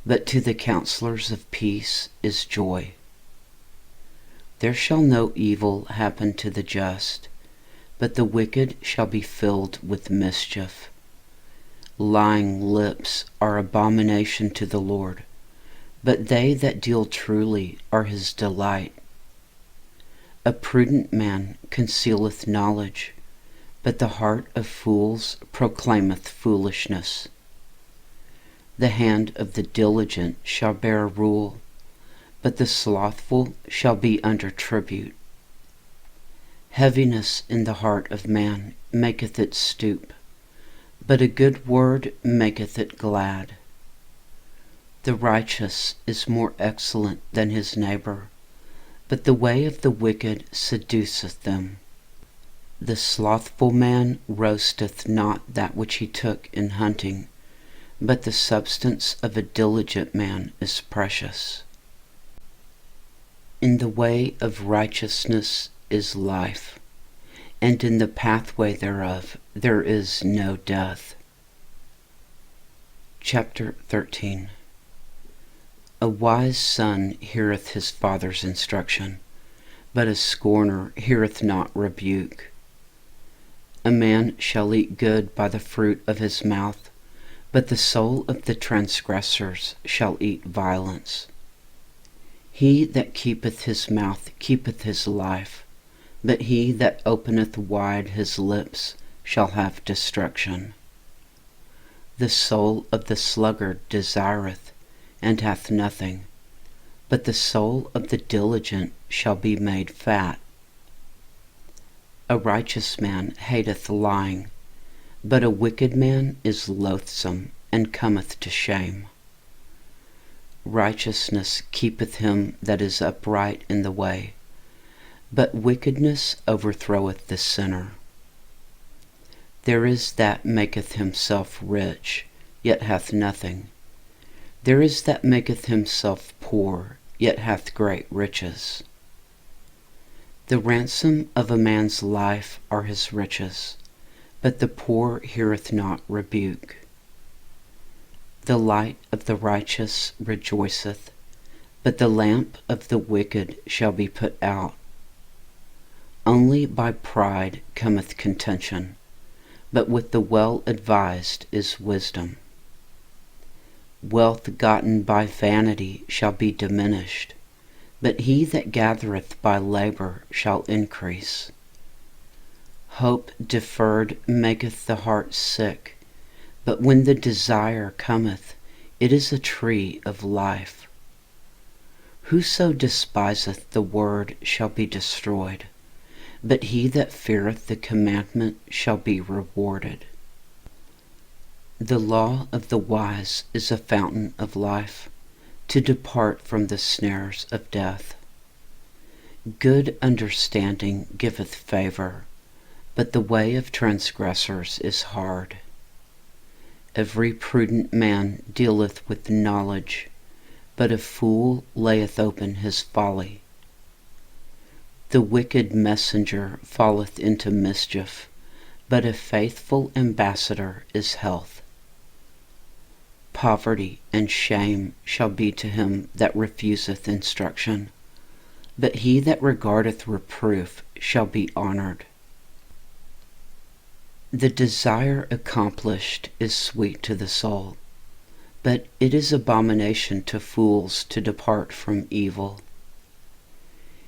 but to the counselors of peace is joy. There shall no evil happen to the just, but the wicked shall be filled with mischief. Lying lips are abomination to the Lord, but they that deal truly are his delight. A prudent man concealeth knowledge, but the heart of fools proclaimeth foolishness. The hand of the diligent shall bear rule, but the slothful shall be under tribute. Heaviness in the heart of man maketh it stoop, but a good word maketh it glad. The righteous is more excellent than his neighbor, but the way of the wicked seduceth them. The slothful man roasteth not that which he took in hunting, but the substance of a diligent man is precious. In the way of righteousness is life, and in the pathway thereof there is no death. Chapter 13. A wise son heareth his father's instruction, but a scorner heareth not rebuke. A man shall eat good by the fruit of his mouth, but the soul of the transgressors shall eat violence. He that keepeth his mouth keepeth his life, but he that openeth wide his lips shall have destruction. The soul of the sluggard desireth, and hath nothing, but the soul of the diligent shall be made fat. A righteous man hateth lying, but a wicked man is loathsome, and cometh to shame. Righteousness keepeth him that is upright in the way, but wickedness overthroweth the sinner. There is that maketh himself rich, yet hath nothing. There is that maketh himself poor, yet hath great riches. The ransom of a man's life are his riches, but the poor heareth not rebuke. The light of the righteous rejoiceth, but the lamp of the wicked shall be put out. Only by pride cometh contention, but with the well-advised is wisdom. Wealth gotten by vanity shall be diminished, but he that gathereth by labor shall increase. Hope deferred maketh the heart sick, but when the desire cometh, it is a tree of life. Whoso despiseth the word shall be destroyed, but he that feareth the commandment shall be rewarded. The law of the wise is a fountain of life, to depart from the snares of death. Good understanding giveth favor, but the way of transgressors is hard. Every prudent man dealeth with knowledge, but a fool layeth open his folly. The wicked messenger falleth into mischief, but a faithful ambassador is health. Poverty and shame shall be to him that refuseth instruction, but he that regardeth reproof shall be honored. The desire accomplished is sweet to the soul, but it is abomination to fools to depart from evil.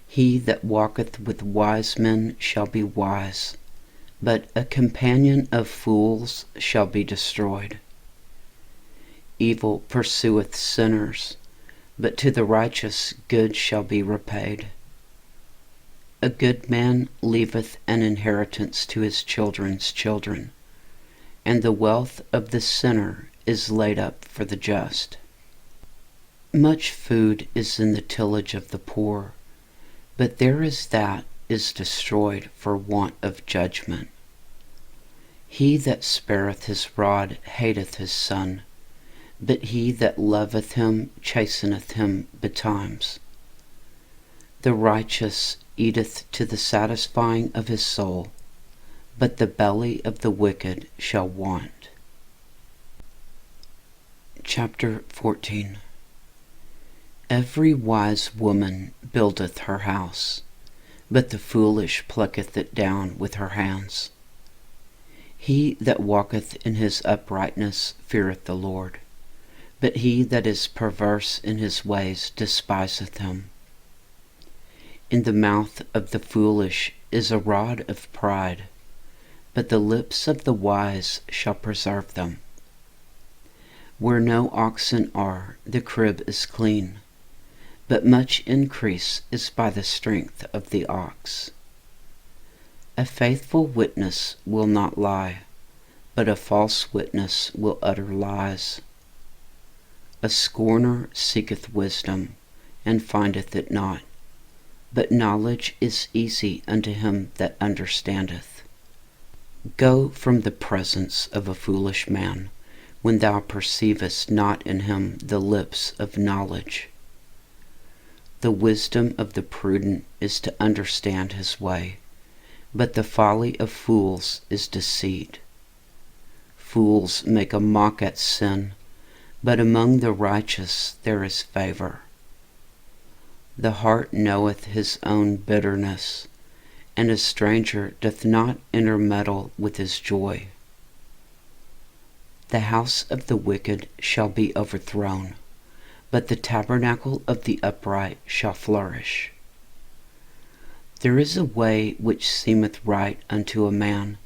He that walketh with wise men shall be wise, but a companion of fools shall be destroyed. Evil pursueth sinners, but to the righteous good shall be repaid. A good man leaveth an inheritance to his children's children, and the wealth of the sinner is laid up for the just. Much food is in the tillage of the poor, but there is that is destroyed for want of judgment. He that spareth his rod hateth his son, but he that loveth him chasteneth him betimes. The righteous eateth to the satisfying of his soul, but the belly of the wicked shall want. Chapter 14. Every wise woman buildeth her house, but the foolish plucketh it down with her hands. He that walketh in his uprightness feareth the Lord, but he that is perverse in his ways despiseth him. In the mouth of the foolish is a rod of pride, but the lips of the wise shall preserve them. Where no oxen are, the crib is clean, but much increase is by the strength of the ox. A faithful witness will not lie, but a false witness will utter lies. A scorner seeketh wisdom, and findeth it not, but knowledge is easy unto him that understandeth. Go from the presence of a foolish man, when thou perceivest not in him the lips of knowledge. The wisdom of the prudent is to understand his way, but the folly of fools is deceit. Fools make a mock at sin, but among the righteous there is favor. The heart knoweth his own bitterness, and a stranger doth not intermeddle with his joy. The house of the wicked shall be overthrown, but the tabernacle of the upright shall flourish. There is a way which seemeth right unto a man,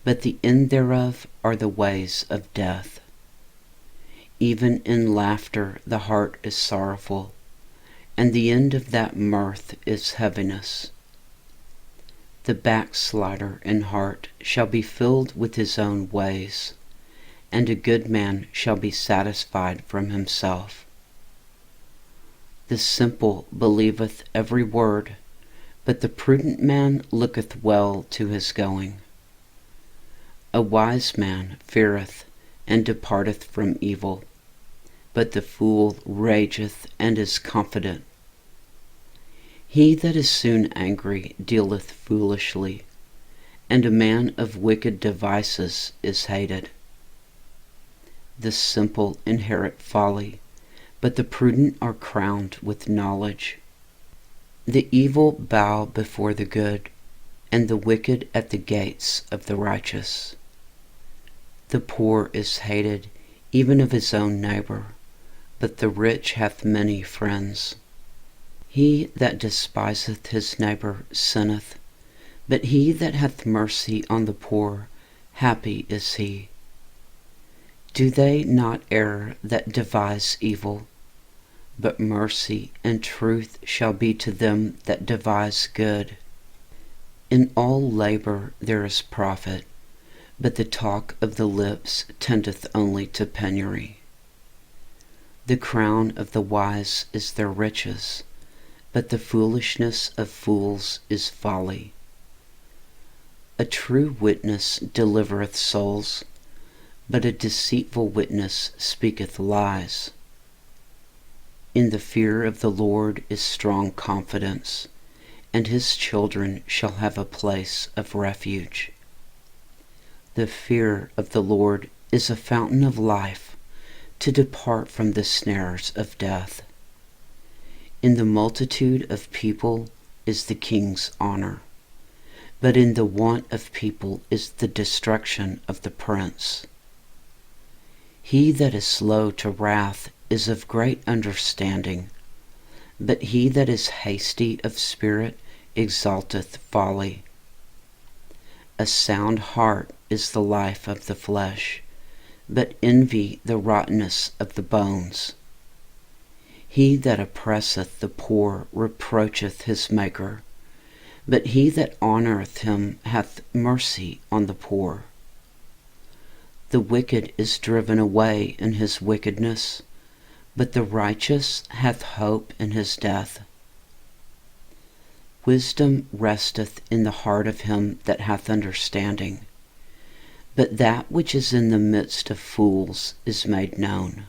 but the end thereof are the ways of death. Even in laughter the heart is sorrowful, and the end of that mirth is heaviness. The backslider in heart shall be filled with his own ways, and a good man shall be satisfied from himself. The simple believeth every word, but the prudent man looketh well to his going. A wise man feareth and departeth from evil, but the fool rageth and is confident. He that is soon angry dealeth foolishly, and a man of wicked devices is hated. The simple inherit folly, but the prudent are crowned with knowledge. The evil bow before the good, and the wicked at the gates of the righteous. The poor is hated even of his own neighbor, but the rich hath many friends. He that despiseth his neighbor sinneth, but he that hath mercy on the poor, happy is he. Do they not err that devise evil? But mercy and truth shall be to them that devise good. In all labor there is profit, but the talk of the lips tendeth only to penury. The crown of the wise is their riches, but the foolishness of fools is folly. A true witness delivereth souls, but a deceitful witness speaketh lies. In the fear of the Lord is strong confidence, and his children shall have a place of refuge. The fear of the Lord is a fountain of life, to depart from the snares of death. In the multitude of people is the king's honor, but in the want of people is the destruction of the prince. He that is slow to wrath is of great understanding, but he that is hasty of spirit exalteth folly. A sound heart is the life of the flesh, but envy the rottenness of the bones. He that oppresseth the poor reproacheth his Maker, but he that honoureth him hath mercy on the poor. The wicked is driven away in his wickedness, but the righteous hath hope in his death. Wisdom resteth in the heart of him that hath understanding, but that which is in the midst of fools is made known.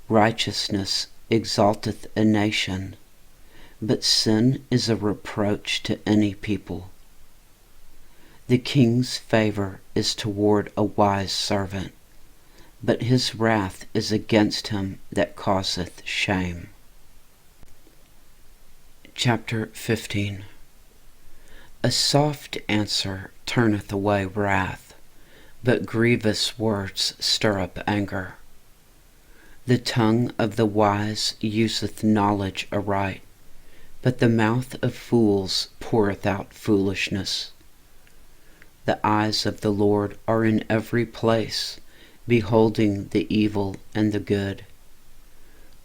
Righteousness exalteth a nation, but sin is a reproach to any people. The king's favor is toward a wise servant, but his wrath is against him that causeth shame. Chapter 15. A soft answer turneth away wrath, but grievous words stir up anger. The tongue of the wise useth knowledge aright, but the mouth of fools poureth out foolishness. The eyes of the Lord are in every place, beholding the evil and the good.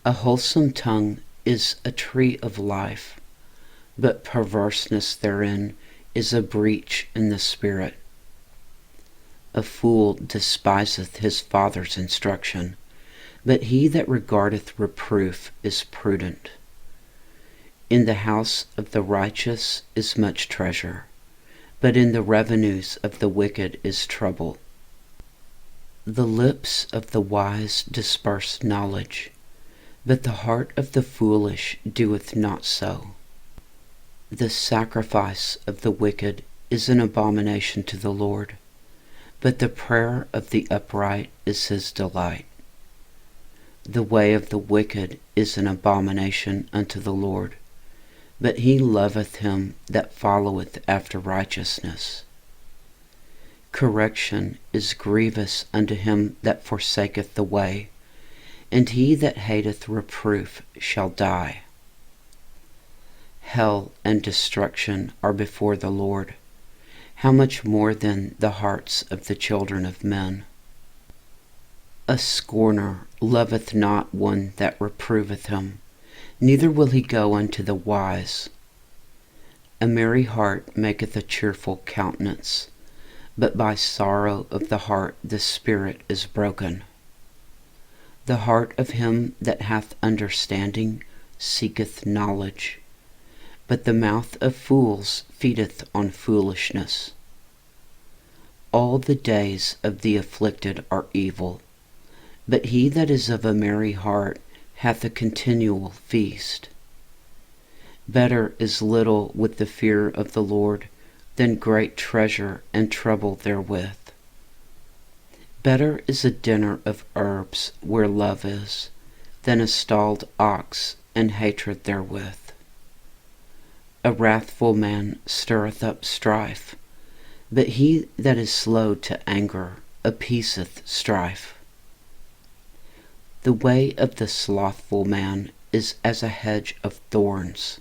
A wholesome tongue is a tree of life, but perverseness therein is a breach in the spirit. A fool despiseth his father's instruction, but he that regardeth reproof is prudent. In the house of the righteous is much treasure, but in the revenues of the wicked is trouble. The lips of the wise disperse knowledge, but the heart of the foolish doeth not so. The sacrifice of the wicked is an abomination to the Lord, but the prayer of the upright is his delight. The way of the wicked is an abomination unto the Lord, but he loveth him that followeth after righteousness. Correction is grievous unto him that forsaketh the way, and he that hateth reproof shall die. Hell and destruction are before the Lord. How much more then the hearts of the children of men? A scorner loveth not one that reproveth him, neither will he go unto the wise. A merry heart maketh a cheerful countenance, but by sorrow of the heart the spirit is broken. The heart of him that hath understanding seeketh knowledge, but the mouth of fools feedeth on foolishness. All the days of the afflicted are evil, but he that is of a merry heart hath a continual feast. Better is little with the fear of the Lord than great treasure and trouble therewith. Better is a dinner of herbs where love is, than a stalled ox and hatred therewith. A wrathful man stirreth up strife, but he that is slow to anger appeaseth strife. The way of the slothful man is as a hedge of thorns,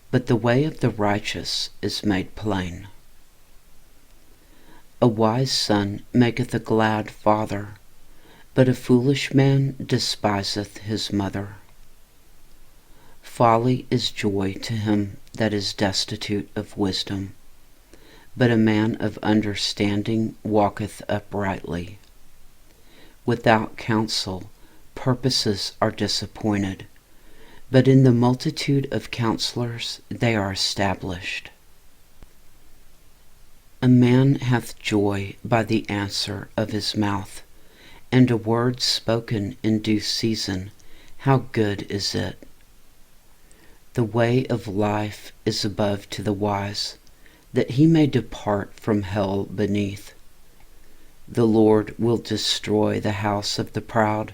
but the way of the righteous is made plain. A wise son maketh a glad father, but a foolish man despiseth his mother. Folly is joy to him that is destitute of wisdom, but a man of understanding walketh uprightly. Without counsel purposes are disappointed, but in the multitude of counselors they are established. A man hath joy by the answer of his mouth, and a word spoken in due season, how good is it! The way of life is above to the wise, that he may depart from hell beneath. The Lord will destroy the house of the proud,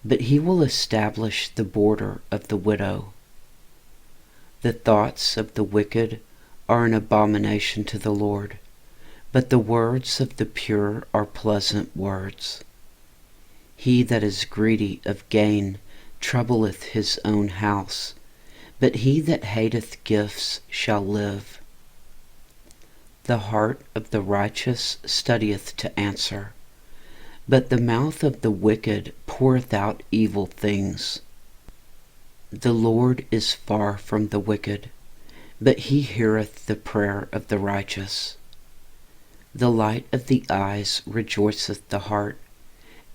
but he will establish the border of the widow. The thoughts of the wicked are an abomination to the Lord, but the words of the pure are pleasant words. He that is greedy of gain troubleth his own house, but he that hateth gifts shall live. The heart of the righteous studieth to answer, but the mouth of the wicked poureth out evil things. The Lord is far from the wicked, but he heareth the prayer of the righteous. The light of the eyes rejoiceth the heart,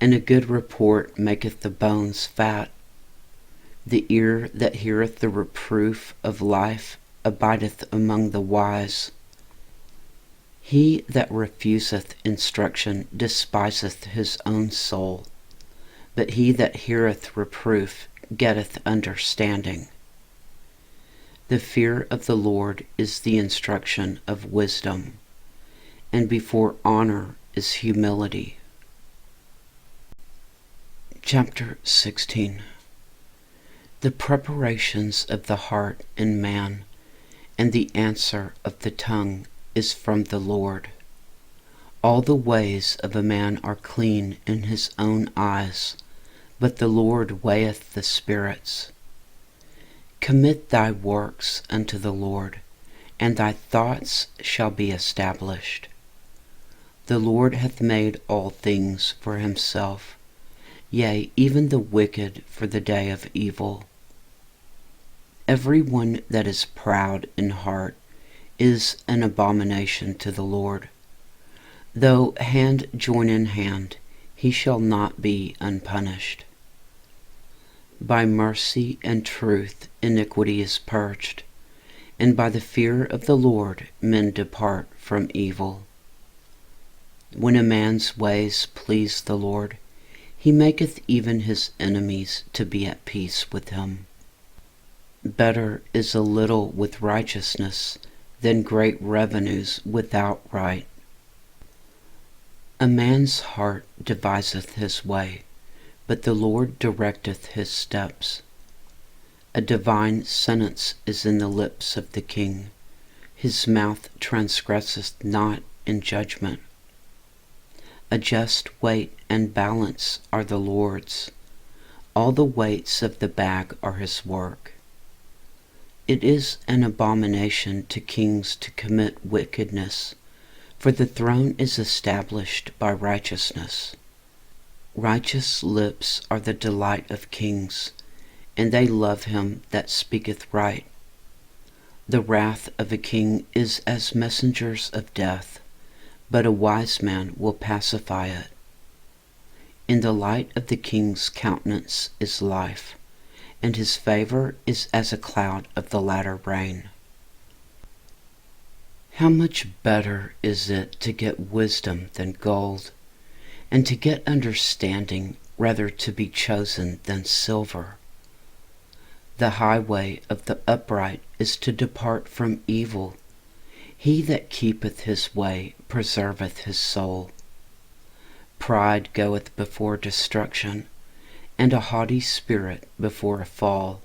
and a good report maketh the bones fat. The ear that heareth the reproof of life abideth among the wise. He that refuseth instruction despiseth his own soul, but he that heareth reproof getteth understanding. The fear of the Lord is the instruction of wisdom, and before honor is humility. Chapter 16. The preparations of the heart in man, and the answer of the tongue is from the Lord. All the ways of a man are clean in his own eyes, but the Lord weigheth the spirits. Commit thy works unto the Lord, and thy thoughts shall be established. The Lord hath made all things for himself, yea, even the wicked for the day of evil. Every one that is proud in heart is an abomination to the Lord. Though hand join in hand, he shall not be unpunished. By mercy and truth iniquity is purged, and by the fear of the Lord men depart from evil. When a man's ways please the Lord, he maketh even his enemies to be at peace with him. Better is a little with righteousness than great revenues without right. A man's heart deviseth his way, but the Lord directeth his steps. A divine sentence is in the lips of the king. His mouth transgresseth not in judgment. A just weight and balance are the Lord's. All the weights of the bag are his work. It is an abomination to kings to commit wickedness, for the throne is established by righteousness. Righteous lips are the delight of kings, and they love him that speaketh right. The wrath of a king is as messengers of death, but a wise man will pacify it. In the light of the king's countenance is life, and his favor is as a cloud of the latter rain. How much better is it to get wisdom than gold, and to get understanding rather to be chosen than silver. The highway of the upright is to depart from evil. He that keepeth his way preserveth his soul. Pride goeth before destruction, and a haughty spirit before a fall.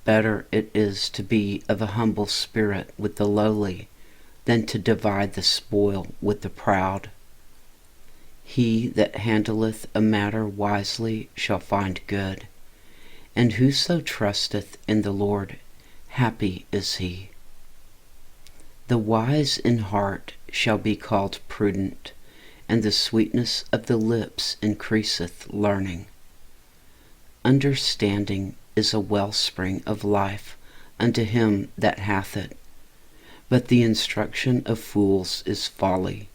Better it is to be of a humble spirit with the lowly, than to divide the spoil with the proud. He that handleth a matter wisely shall find good, and whoso trusteth in the Lord, happy is he. The wise in heart shall be called prudent, and the sweetness of the lips increaseth learning. Understanding is a wellspring of life unto him that hath it, but the instruction of fools is folly.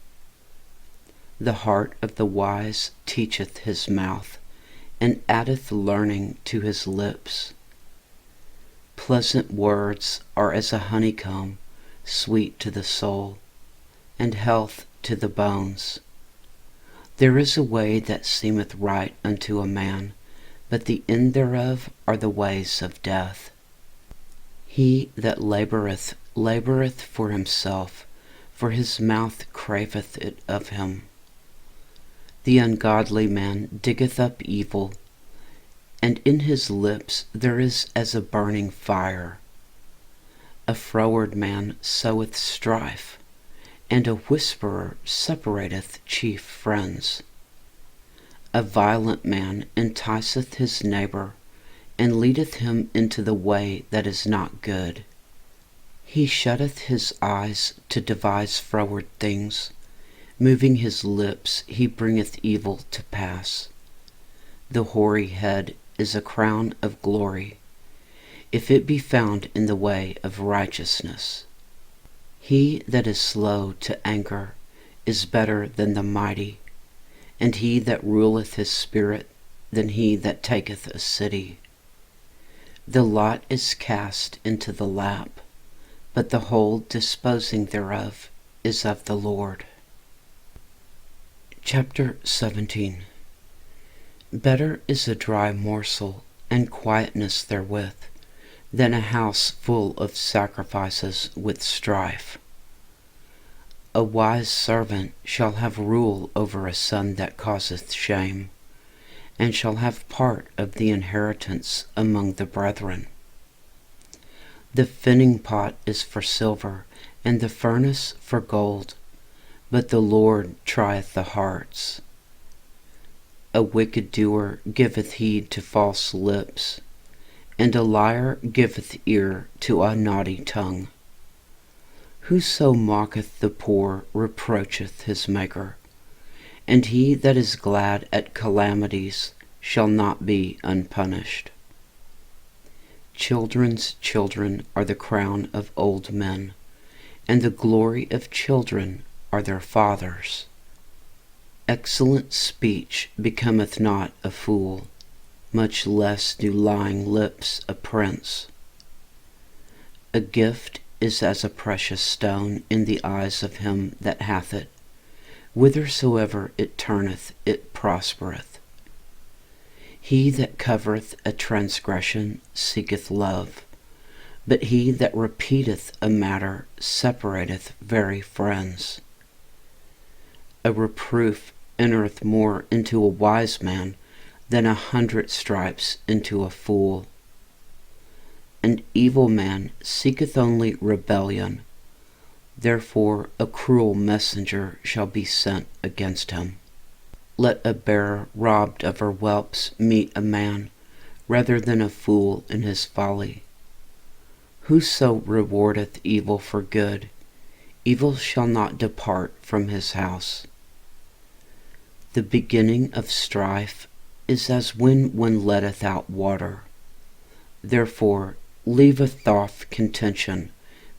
The heart of the wise teacheth his mouth, and addeth learning to his lips. Pleasant words are as a honeycomb, sweet to the soul, and health to the bones. There is a way that seemeth right unto a man, but the end thereof are the ways of death. He that laboureth, laboureth for himself, for his mouth craveth it of him. The ungodly man diggeth up evil, and in his lips there is as a burning fire. A froward man soweth strife, and a whisperer separateth chief friends. A violent man enticeth his neighbour, and leadeth him into the way that is not good. He shutteth his eyes to devise froward things, moving his lips he bringeth evil to pass. The hoary head is a crown of glory, if it be found in the way of righteousness. He that is slow to anger is better than the mighty, and he that ruleth his spirit than he that taketh a city. The lot is cast into the lap, but the whole disposing thereof is of the Lord. Chapter 17. Better is a dry morsel, and quietness therewith, than a house full of sacrifices with strife. A wise servant shall have rule over a son that causeth shame, and shall have part of the inheritance among the brethren. The finning pot is for silver, and the furnace for gold, but the Lord trieth the hearts. A wicked doer giveth heed to false lips, and a liar giveth ear to a naughty tongue. Whoso mocketh the poor reproacheth his Maker, and he that is glad at calamities shall not be unpunished. Children's children are the crown of old men, and the glory of children are their fathers. Excellent speech becometh not a fool, much less do lying lips a prince. A gift is as a precious stone in the eyes of him that hath it. Whithersoever it turneth, it prospereth. He that covereth a transgression seeketh love, but he that repeateth a matter separateth very friends. A reproof entereth more into a wise man than 100 stripes into a fool. An evil man seeketh only rebellion, therefore a cruel messenger shall be sent against him. Let a bear robbed of her whelps meet a man, rather than a fool in his folly. Whoso rewardeth evil for good, evil shall not depart from his house. The beginning of strife is as when one letteth out water. Therefore leaveth off contention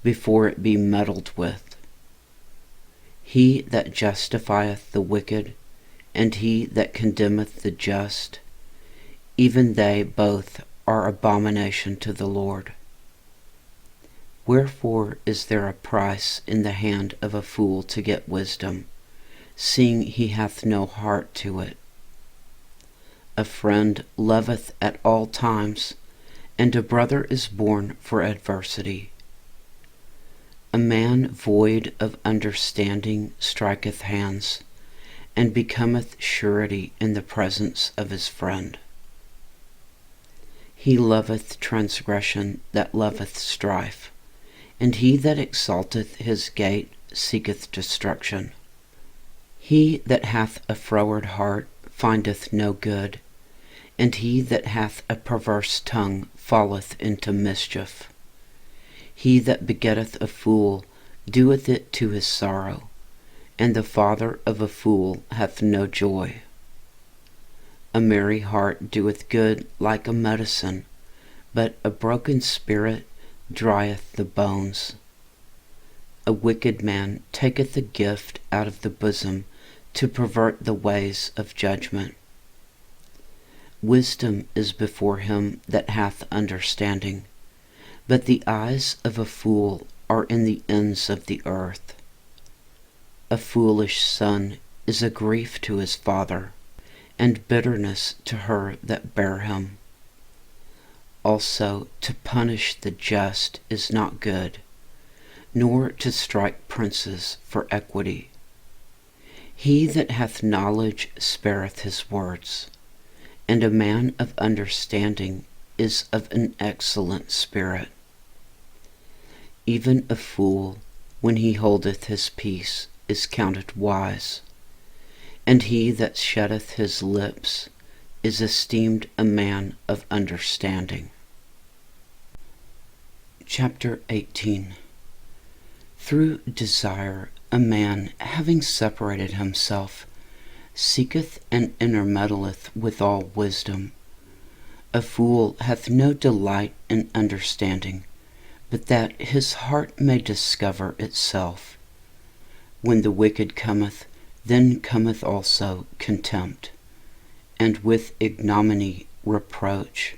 before it be meddled with. He that justifieth the wicked, and he that condemneth the just, even they both are abomination to the Lord. Wherefore is there a price in the hand of a fool to get wisdom, seeing he hath no heart to it? A friend loveth at all times, and a brother is born for adversity. A man void of understanding striketh hands, and becometh surety in the presence of his friend. He loveth transgression that loveth strife, and he that exalteth his gate seeketh destruction. He that hath a froward heart findeth no good, and he that hath a perverse tongue falleth into mischief. He that begetteth a fool doeth it to his sorrow, and the father of a fool hath no joy. A merry heart doeth good like a medicine, but a broken spirit drieth the bones. A wicked man taketh a gift out of the bosom to pervert the ways of judgment. Wisdom is before him that hath understanding, but the eyes of a fool are in the ends of the earth. A foolish son is a grief to his father, and bitterness to her that bare him. Also to punish the just is not good, nor to strike princes for equity. He that hath knowledge spareth his words, and a man of understanding is of an excellent spirit. Even a fool, when he holdeth his peace, is counted wise, and he that shutteth his lips is esteemed a man of understanding. Chapter 18. Through desire a man, having separated himself, seeketh and intermeddleth with all wisdom. A fool hath no delight in understanding, but that his heart may discover itself. When the wicked cometh, then cometh also contempt, and with ignominy reproach.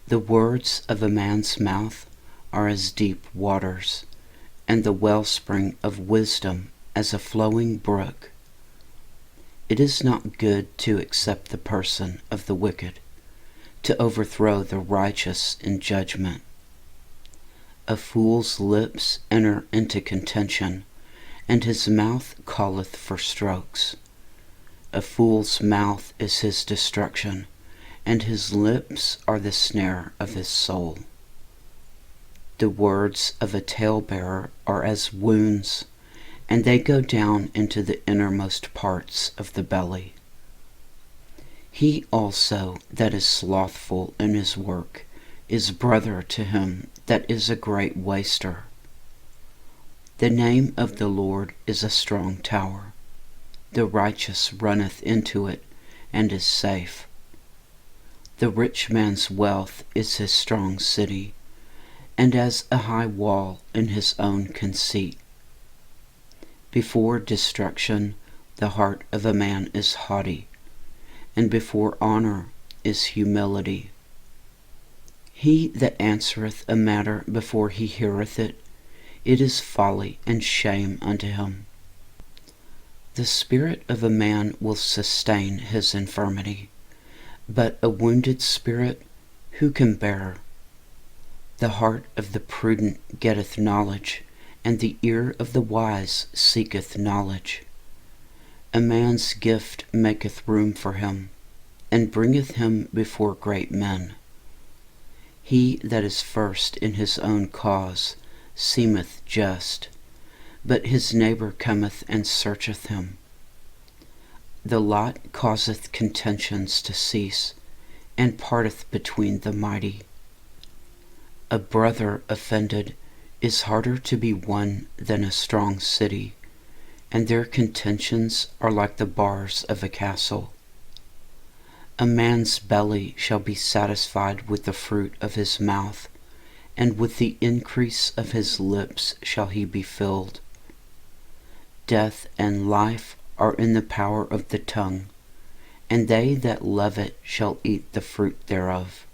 The words of a man's mouth are as deep waters, and the wellspring of wisdom as a flowing brook. It is not good to accept the person of the wicked, to overthrow the righteous in judgment. A fool's lips enter into contention, and his mouth calleth for strokes. A fool's mouth is his destruction, and his lips are the snare of his soul. The words of a talebearer are as wounds, and they go down into the innermost parts of the belly. He also that is slothful in his work is brother to him that is a great waster. The name of the Lord is a strong tower. The righteous runneth into it, and is safe. The rich man's wealth is his strong city, and as a high wall in his own conceit. Before destruction the heart of a man is haughty, and before honor is humility. He that answereth a matter before he heareth it, it is folly and shame unto him. The spirit of a man will sustain his infirmity, but a wounded spirit who can bear? The heart of the prudent getteth knowledge, and the ear of the wise seeketh knowledge. A man's gift maketh room for him, and bringeth him before great men. He that is first in his own cause seemeth just, but his neighbor cometh and searcheth him. The lot causeth contentions to cease, and parteth between the mighty. A brother offended is harder to be won than a strong city, and their contentions are like the bars of a castle. A man's belly shall be satisfied with the fruit of his mouth, and with the increase of his lips shall he be filled. Death and life are in the power of the tongue, and they that love it shall eat the fruit thereof.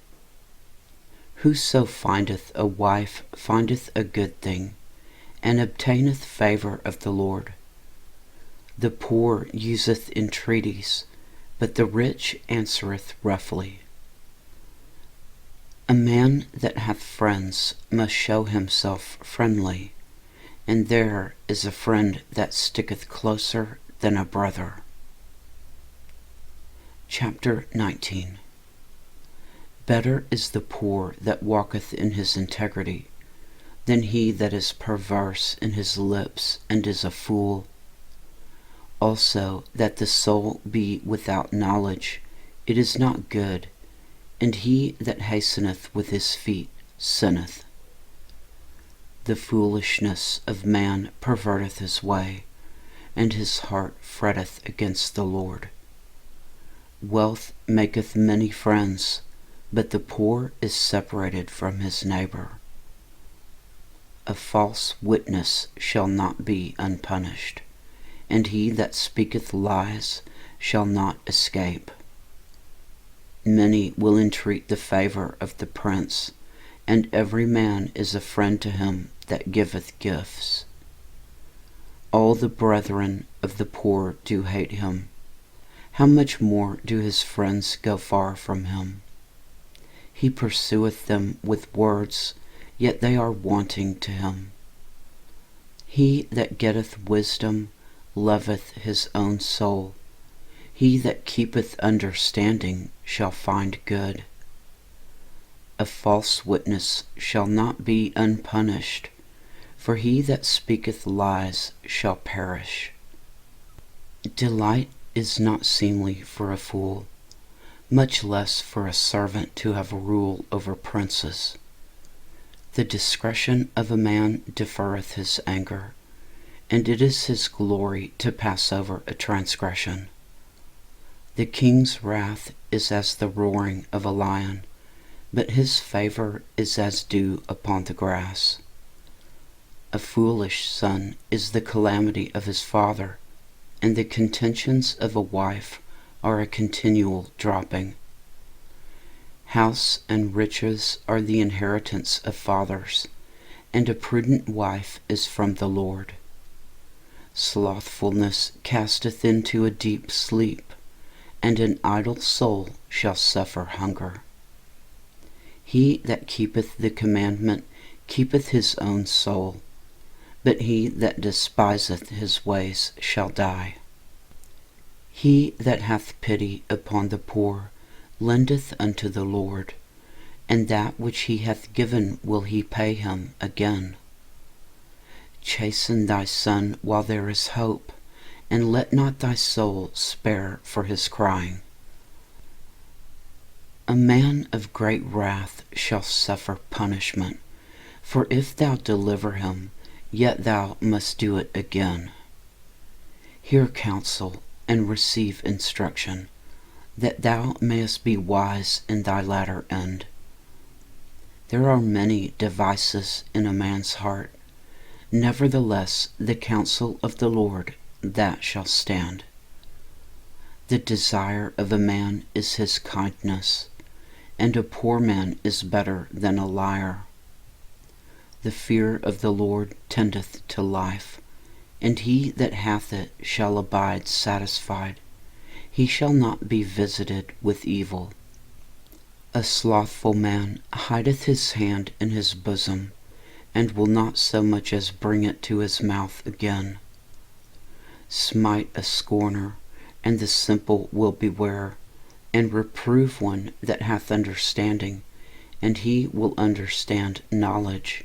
Whoso findeth a wife findeth a good thing, and obtaineth favor of the Lord. The poor useth entreaties, but the rich answereth roughly. A man that hath friends must show himself friendly, and there is a friend that sticketh closer than a brother. Chapter 19. Better is the poor that walketh in his integrity, than he that is perverse in his lips and is a fool. Also that the soul be without knowledge, it is not good, and he that hasteneth with his feet sinneth. The foolishness of man perverteth his way, and his heart fretteth against the Lord. Wealth maketh many friends, but the poor is separated from his neighbor. A false witness shall not be unpunished, and he that speaketh lies shall not escape. Many will entreat the favor of the prince, and every man is a friend to him that giveth gifts. All the brethren of the poor do hate him. How much more do his friends go far from him? He pursueth them with words, yet they are wanting to him. He that getteth wisdom loveth his own soul. He that keepeth understanding shall find good. A false witness shall not be unpunished, for he that speaketh lies shall perish. Delight is not seemly for a fool, much less for a servant to have rule over princes. The discretion of a man deferreth his anger, and it is his glory to pass over a transgression. The king's wrath is as the roaring of a lion, but his favor is as dew upon the grass. A foolish son is the calamity of his father, and the contentions of a wife are a continual dropping. House and riches are the inheritance of fathers, and a prudent wife is from the Lord. Slothfulness casteth into a deep sleep, and an idle soul shall suffer hunger. He that keepeth the commandment keepeth his own soul, but he that despiseth his ways shall die. He that hath pity upon the poor lendeth unto the Lord, and that which he hath given will he pay him again. Chasten thy son while there is hope, and let not thy soul spare for his crying. A man of great wrath shall suffer punishment, for if thou deliver him, yet thou must do it again. Hear counsel, and receive instruction, that thou mayest be wise in thy latter end. There are many devices in a man's heart, nevertheless the counsel of the Lord that shall stand. The desire of a man is his kindness, and a poor man is better than a liar. The fear of the Lord tendeth to life, and he that hath it shall abide satisfied. He shall not be visited with evil. A slothful man hideth his hand in his bosom, and will not so much as bring it to his mouth again. Smite a scorner, and the simple will beware, and reprove one that hath understanding, and he will understand knowledge.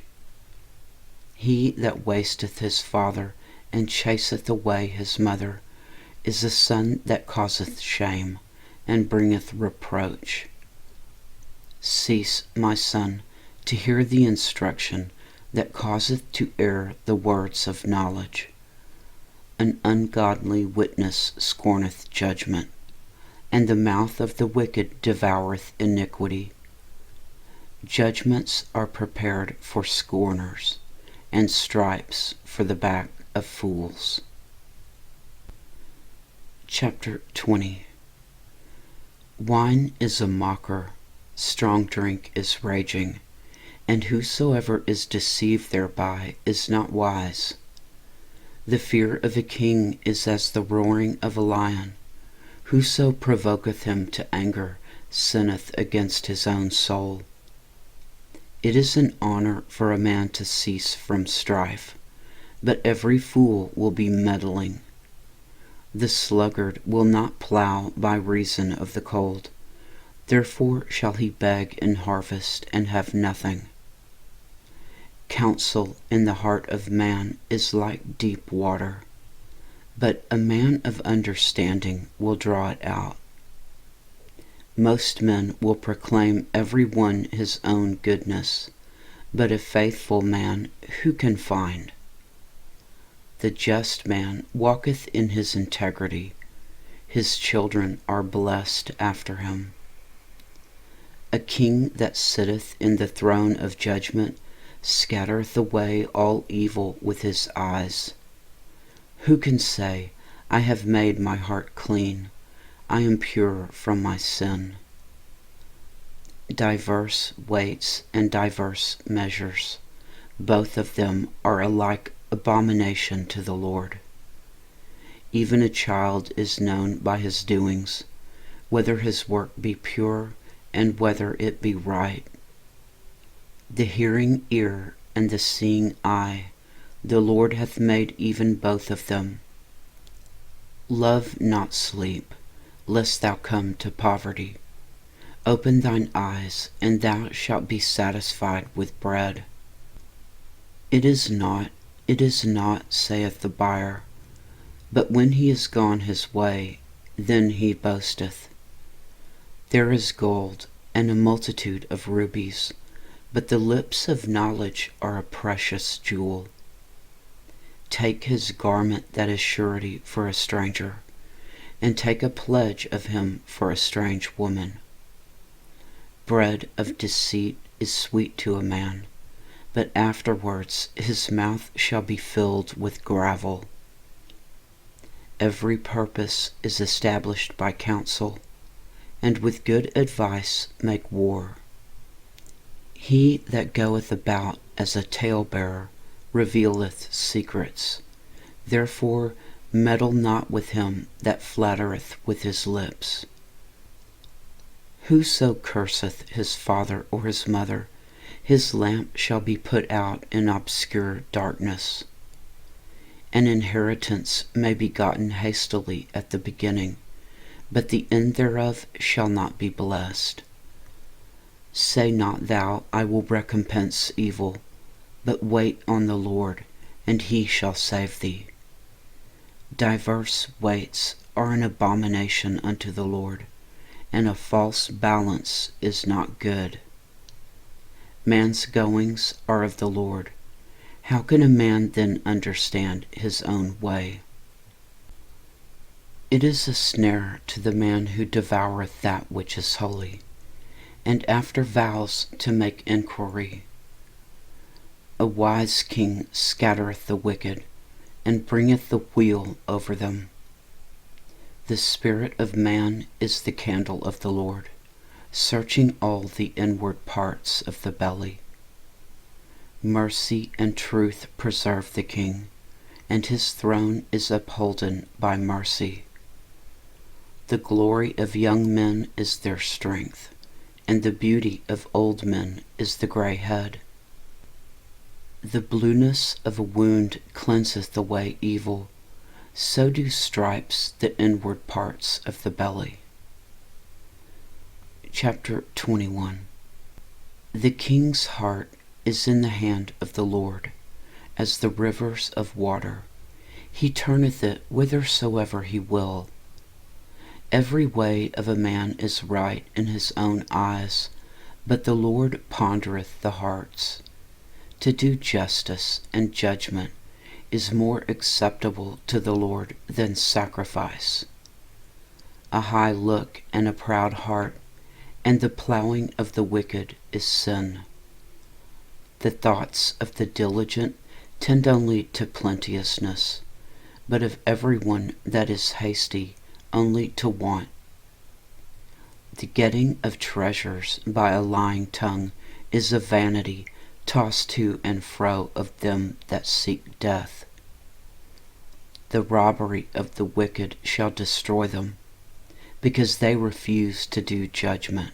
He that wasteth his father, and chaseth away his mother, is a son that causeth shame, and bringeth reproach. Cease, my son, to hear the instruction that causeth to err the words of knowledge. An ungodly witness scorneth judgment, and the mouth of the wicked devoureth iniquity. Judgments are prepared for scorners, and stripes for the back of fools. Chapter 20. Wine is a mocker, strong drink is raging, and whosoever is deceived thereby is not wise. The fear of a king is as the roaring of a lion. Whoso provoketh him to anger sinneth against his own soul. It is an honor for a man to cease from strife, but every fool will be meddling. The sluggard will not plow by reason of the cold, therefore shall he beg in harvest and have nothing. Counsel in the heart of man is like deep water, but a man of understanding will draw it out. Most men will proclaim every one his own goodness, but a faithful man who can find? The just man walketh in his integrity, his children are blessed after him. A king that sitteth in the throne of judgment scattereth away all evil with his eyes. Who can say, I have made my heart clean, I am pure from my sin? diverse weights and diverse measures. Both of them are alike abomination to the Lord. Even a child is known by his doings, whether his work be pure and whether it be right. The hearing ear and the seeing eye, the Lord hath made even both of them. Love not sleep, lest thou come to poverty. Open thine eyes, and thou shalt be satisfied with bread. It is not, saith the buyer, but when he is gone his way, then he boasteth. There is gold, and a multitude of rubies, but the lips of knowledge are a precious jewel. Take his garment that is surety for a stranger, and take a pledge of him for a strange woman. Bread of deceit is sweet to a man, but afterwards his mouth shall be filled with gravel. Every purpose is established by counsel, and with good advice make war. He that goeth about as a talebearer revealeth secrets. Therefore meddle not with him that flattereth with his lips. Whoso curseth his father or his mother, his lamp shall be put out in obscure darkness. An inheritance may be gotten hastily at the beginning, but the end thereof shall not be blessed. Say not thou, I will recompense evil, but wait on the Lord, and he shall save thee. Diverse weights are an abomination unto the Lord, and a false balance is not good. Man's goings are of the Lord. How can a man then understand his own way? It is a snare to the man who devoureth that which is holy, and after vows to make inquiry. A wise king scattereth the wicked, and bringeth the wheel over them. The spirit of man is the candle of the Lord, searching all the inward parts of the belly. Mercy and truth preserve the king, and his throne is upholden by mercy. The glory of young men is their strength, and the beauty of old men is the grey head. The blueness of a wound cleanseth away evil, so do stripes the inward parts of the belly. Chapter 21. The king's heart is in the hand of the Lord, as the rivers of water. He turneth it whithersoever he will. Every way of a man is right in his own eyes, but the Lord pondereth the hearts. To do justice and judgment is more acceptable to the Lord than sacrifice. A high look and a proud heart, and the plowing of the wicked is sin. The thoughts of the diligent tend only to plenteousness, but of every one that is hasty only to want. The getting of treasures by a lying tongue is a vanity tossed to and fro of them that seek death. The robbery of the wicked shall destroy them, because they refuse to do judgment.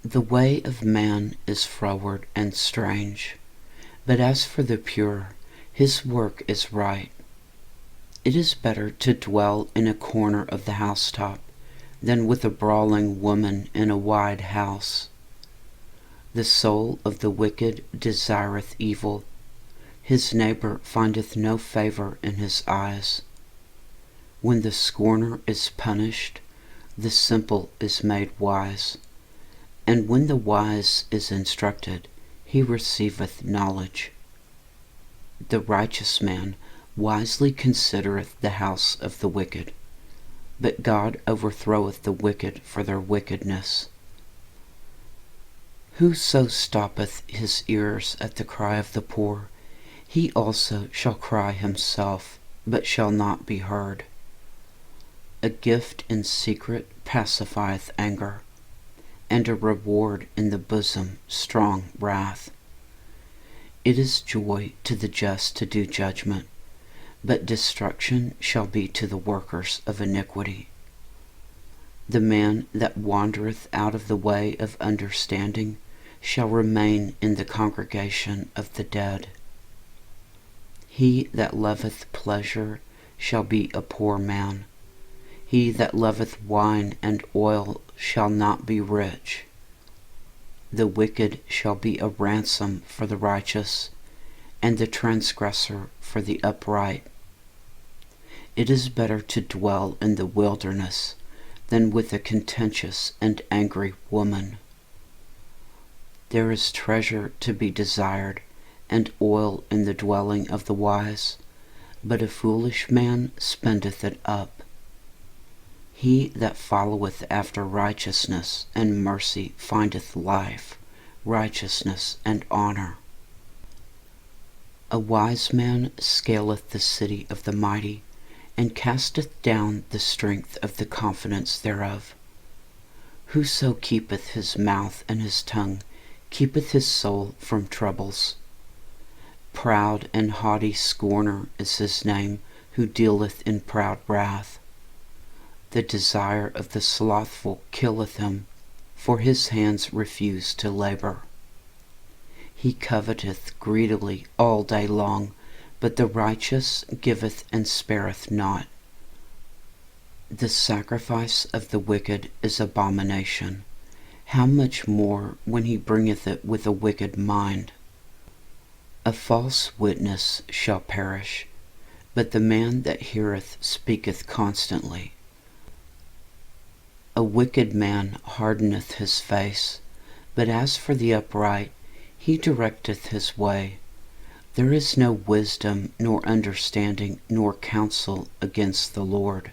The way of man is froward and strange, but as for the pure, his work is right. It is better to dwell in a corner of the housetop than with a brawling woman in a wide house. The soul of the wicked desireth evil. His neighbor findeth no favor in his eyes. When the scorner is punished, the simple is made wise. And when the wise is instructed, he receiveth knowledge. The righteous man wisely considereth the house of the wicked, but God overthroweth the wicked for their wickedness. Whoso stoppeth his ears at the cry of the poor, he also shall cry himself, but shall not be heard. A gift in secret pacifieth anger, and a reward in the bosom strong wrath. It is joy to the just to do judgment, but destruction shall be to the workers of iniquity. The man that wandereth out of the way of understanding shall remain in the congregation of the dead. He that loveth pleasure shall be a poor man. He that loveth wine and oil shall not be rich. The wicked shall be a ransom for the righteous, and the transgressor for the upright. It is better to dwell in the wilderness than with a contentious and angry woman. There is treasure to be desired, and oil in the dwelling of the wise, but a foolish man spendeth it up. He that followeth after righteousness and mercy findeth life, righteousness, and honor. A wise man scaleth the city of the mighty, and casteth down the strength of the confidence thereof. Whoso keepeth his mouth and his tongue keepeth his soul from troubles. Proud and haughty scorner is his name, who dealeth in proud wrath. The desire of the slothful killeth him, for his hands refuse to labor. He coveteth greedily all day long, but the righteous giveth and spareth not. The sacrifice of the wicked is abomination. How much more when he bringeth it with a wicked mind? A false witness shall perish, but the man that heareth speaketh constantly. A wicked man hardeneth his face, but as for the upright, he directeth his way. There is no wisdom, nor understanding, nor counsel against the Lord.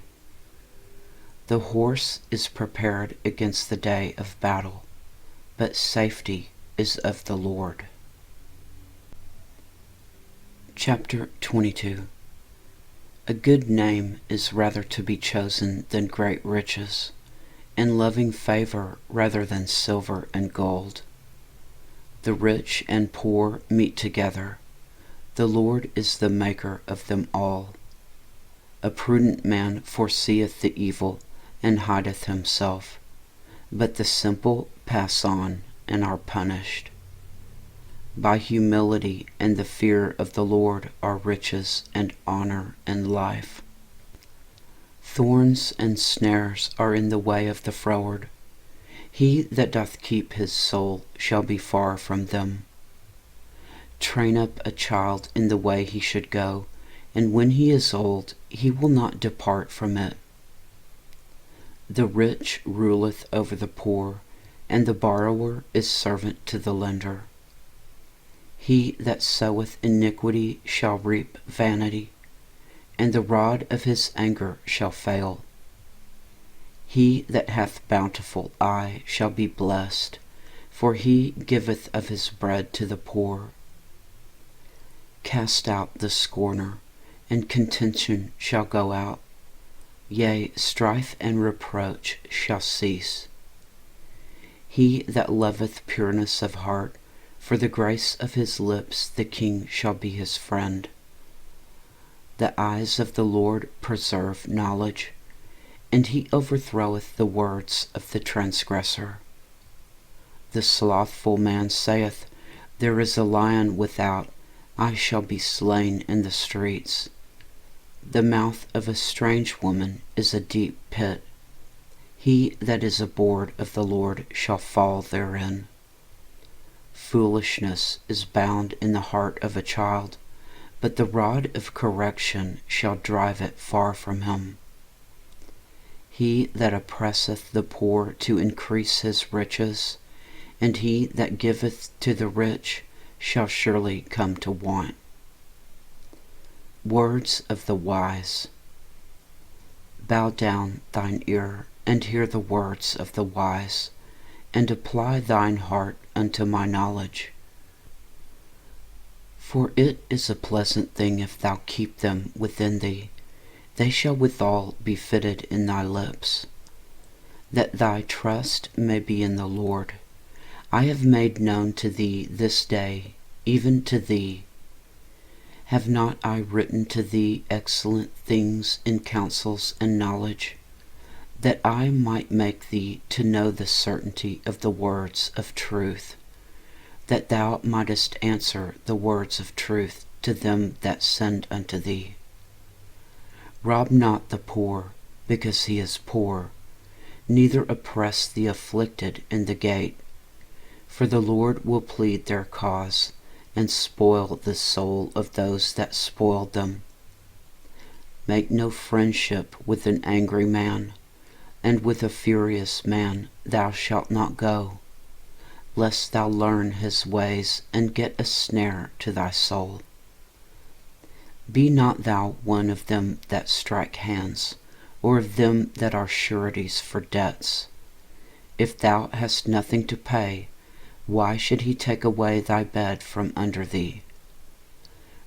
The horse is prepared against the day of battle, but safety is of the Lord. Chapter 22. A good name is rather to be chosen than great riches, and loving favor rather than silver and gold. The rich and poor meet together. The Lord is the maker of them all. A prudent man foreseeth the evil, and hideth himself, but the simple pass on and are punished. By humility and the fear of the Lord are riches and honor and life. Thorns and snares are in the way of the froward. He that doth keep his soul shall be far from them. Train up a child in the way he should go, and when he is old, he will not depart from it. The rich ruleth over the poor, and the borrower is servant to the lender. He that soweth iniquity shall reap vanity, and the rod of his anger shall fail. He that hath bountiful eye shall be blessed, for he giveth of his bread to the poor. Cast out the scorner, and contention shall go out. Yea, strife and reproach shall cease. He that loveth pureness of heart, for the grace of his lips the king shall be his friend. The eyes of the Lord preserve knowledge, and he overthroweth the words of the transgressor. The slothful man saith, There is a lion without, I shall be slain in the streets. The mouth of a strange woman is a deep pit. He that is abhorred of the Lord shall fall therein. Foolishness is bound in the heart of a child, but the rod of correction shall drive it far from him. He that oppresseth the poor to increase his riches, and he that giveth to the rich shall surely come to want. Words of the wise. Bow down thine ear, and hear the words of the wise, and apply thine heart unto my knowledge. For it is a pleasant thing if thou keep them within thee, they shall withal be fitted in thy lips. that thy trust may be in the Lord. I have made known to thee this day, even to thee. Have not I written to thee excellent things in counsels and knowledge, that I might make thee to know the certainty of the words of truth, that thou mightest answer the words of truth to them that send unto thee? Rob not the poor, because he is poor, neither oppress the afflicted in the gate. For the Lord will plead their cause, and spoil the soul of those that spoiled them. Make no friendship with an angry man, and with a furious man thou shalt not go, lest thou learn his ways, and get a snare to thy soul. Be not thou one of them that strike hands, or of them that are sureties for debts. If thou hast nothing to pay, why should he take away thy bed from under thee?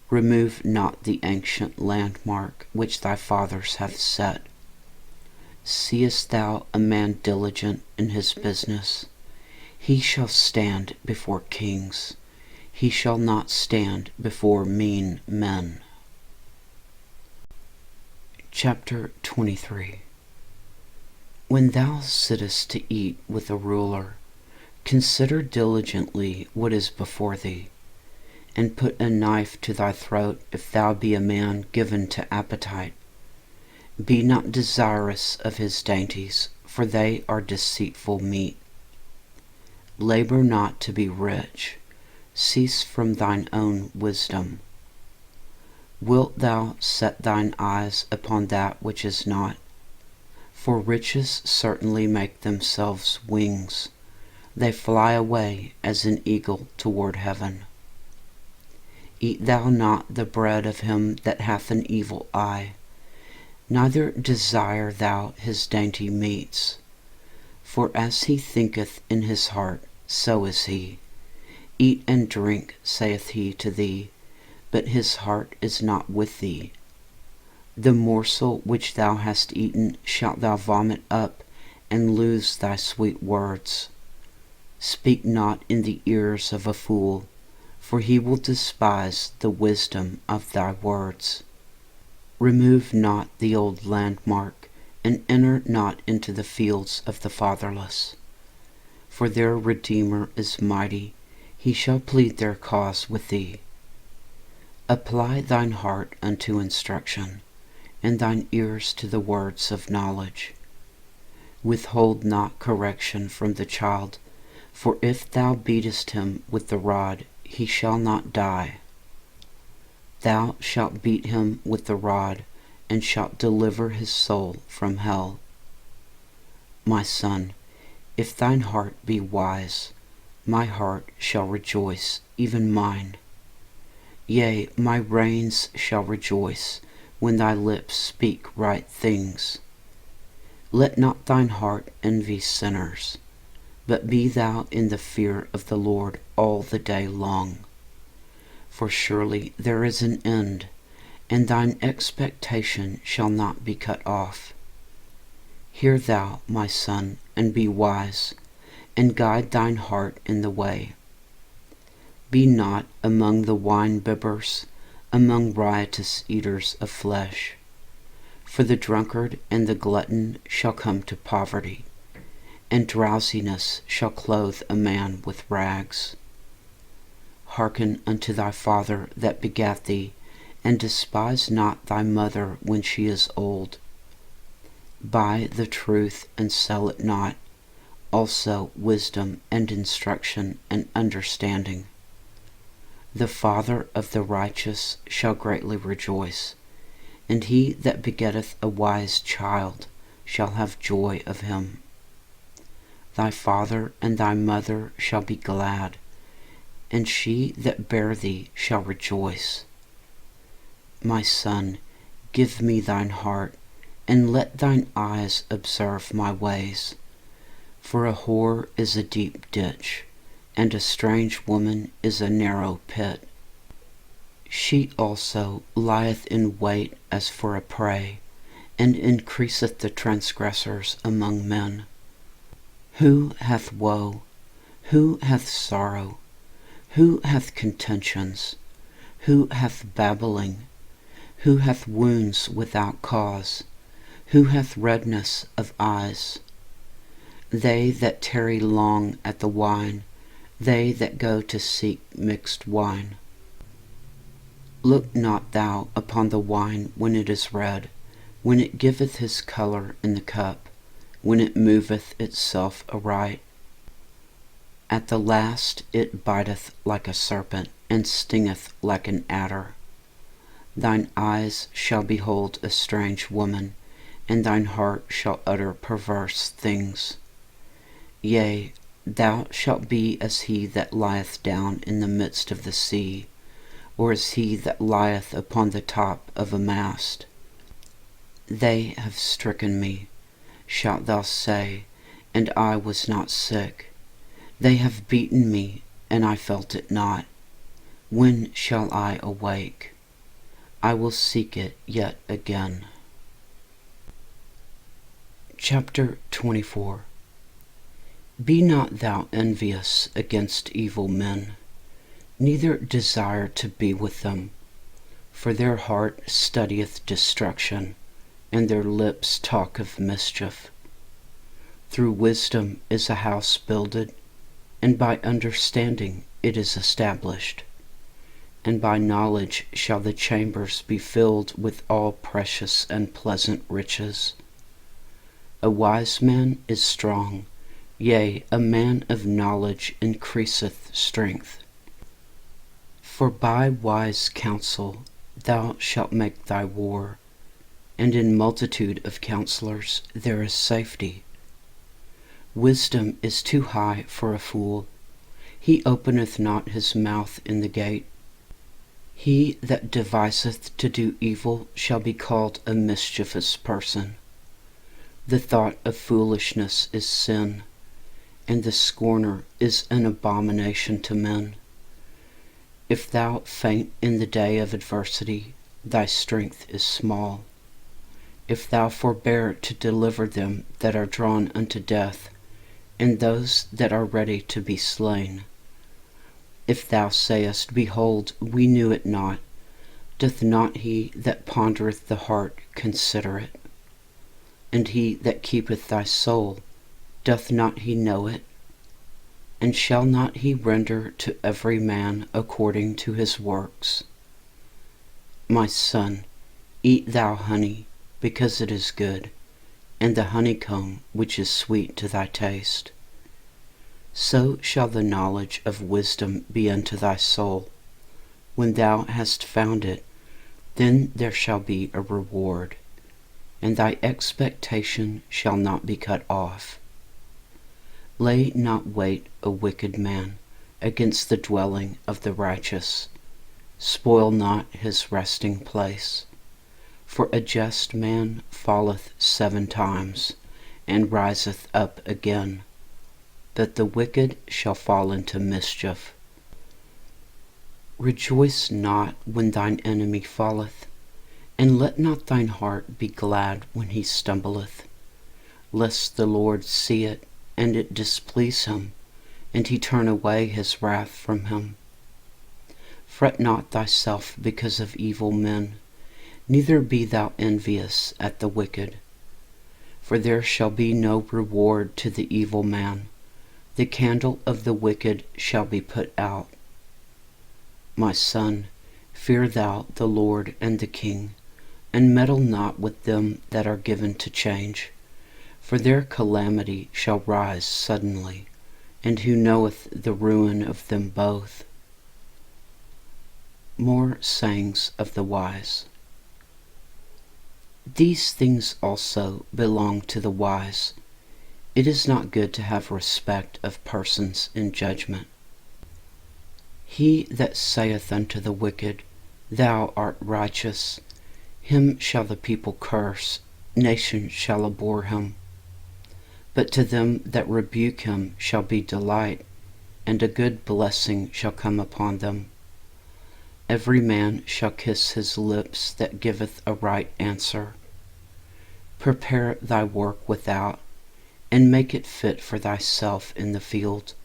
Remove not the ancient landmark which thy fathers have set. Seest thou a man diligent in his business? He shall stand before kings. He shall not stand before mean men. Chapter 23. When thou sittest to eat with a ruler, consider diligently what is before thee, and put a knife to thy throat if thou be a man given to appetite. Be not desirous of his dainties, for they are deceitful meat. Labor not to be rich. Cease from thine own wisdom. Wilt thou set thine eyes upon that which is not? For riches certainly make themselves wings. They fly away as an eagle toward heaven. Eat thou not the bread of him that hath an evil eye, neither desire thou his dainty meats. For as he thinketh in his heart, so is he. Eat and drink, saith he to thee, but his heart is not with thee. The morsel which thou hast eaten shalt thou vomit up, and lose thy sweet words. Speak not in the ears of a fool, for he will despise the wisdom of thy words. Remove not the old landmark, and enter not into the fields of the fatherless. For their Redeemer is mighty, he shall plead their cause with thee. Apply thine heart unto instruction, and thine ears to the words of knowledge. Withhold not correction from the child, for if thou beatest him with the rod, he shall not die. Thou shalt beat him with the rod, and shalt deliver his soul from hell. My son, if thine heart be wise, my heart shall rejoice, even mine. Yea, my reins shall rejoice, when thy lips speak right things. Let not thine heart envy sinners, but be thou in the fear of the Lord all the day long. For surely there is an end, and thine expectation shall not be cut off. Hear thou, my son, and be wise, and guide thine heart in the way. Be not among the wine-bibbers, among riotous eaters of flesh. For the drunkard and the glutton shall come to poverty, and drowsiness shall clothe a man with rags. Hearken unto thy father that begat thee, and despise not thy mother when she is old. Buy the truth and sell it not, also wisdom and instruction and understanding. The father of the righteous shall greatly rejoice, and he that begetteth a wise child shall have joy of him. Thy father and thy mother shall be glad, and she that bare thee shall rejoice. My son, give me thine heart, and let thine eyes observe my ways. For a whore is a deep ditch, and a strange woman is a narrow pit. She also lieth in wait as for a prey, and increaseth the transgressors among men. Who hath woe? Who hath sorrow? Who hath contentions? Who hath babbling? Who hath wounds without cause? Who hath redness of eyes? They that tarry long at the wine, they that go to seek mixed wine. Look not thou upon the wine when it is red, when it giveth his colour in the cup, when it moveth itself aright. At the last it biteth like a serpent, and stingeth like an adder. Thine eyes shall behold a strange woman, and thine heart shall utter perverse things. Yea, thou shalt be as he that lieth down in the midst of the sea, or as he that lieth upon the top of a mast. They have stricken me, shalt thou say, and I was not sick. They have beaten me, and I felt it not. When shall I awake? I will seek it yet again. Chapter 24. Be not thou envious against evil men, neither desire to be with them, for their heart studieth destruction, and their lips talk of mischief. Through wisdom is a house builded, and by understanding it is established. And by knowledge shall the chambers be filled with all precious and pleasant riches. A wise man is strong, yea, a man of knowledge increaseth strength. For by wise counsel thou shalt make thy war, and in multitude of counselors there is safety. Wisdom is too high for a fool. He openeth not his mouth in the gate. He that deviseth to do evil shall be called a mischievous person. The thought of foolishness is sin, and the scorner is an abomination to men. If thou faint in the day of adversity, thy strength is small. If thou forbear to deliver them that are drawn unto death, and those that are ready to be slain. If thou sayest, Behold, we knew it not, doth not he that pondereth the heart consider it? And he that keepeth thy soul, doth not he know it? And shall not he render to every man according to his works? My son, eat thou honey, because it is good, and the honeycomb which is sweet to thy taste. So shall the knowledge of wisdom be unto thy soul. When thou hast found it, then there shall be a reward, and thy expectation shall not be cut off. Lay not wait, a wicked man, against the dwelling of the righteous. Spoil not his resting place. For a just man falleth 7 times, and riseth up again, but the wicked shall fall into mischief. Rejoice not when thine enemy falleth, and let not thine heart be glad when he stumbleth, lest the Lord see it, and it displease him, and he turn away his wrath from him. Fret not thyself because of evil men, neither be thou envious at the wicked. For there shall be no reward to the evil man. The candle of the wicked shall be put out. My son, fear thou the Lord and the King, and meddle not with them that are given to change, for their calamity shall rise suddenly, and who knoweth the ruin of them both? More sayings of the wise. These things also belong to the wise. It is not good to have respect of persons in judgment. He that saith unto the wicked, Thou art righteous, him shall the people curse, nations shall abhor him. But to them that rebuke him shall be delight, and a good blessing shall come upon them. Every man shall kiss his lips that giveth a right answer. Prepare thy work without, and make it fit for thyself in the field,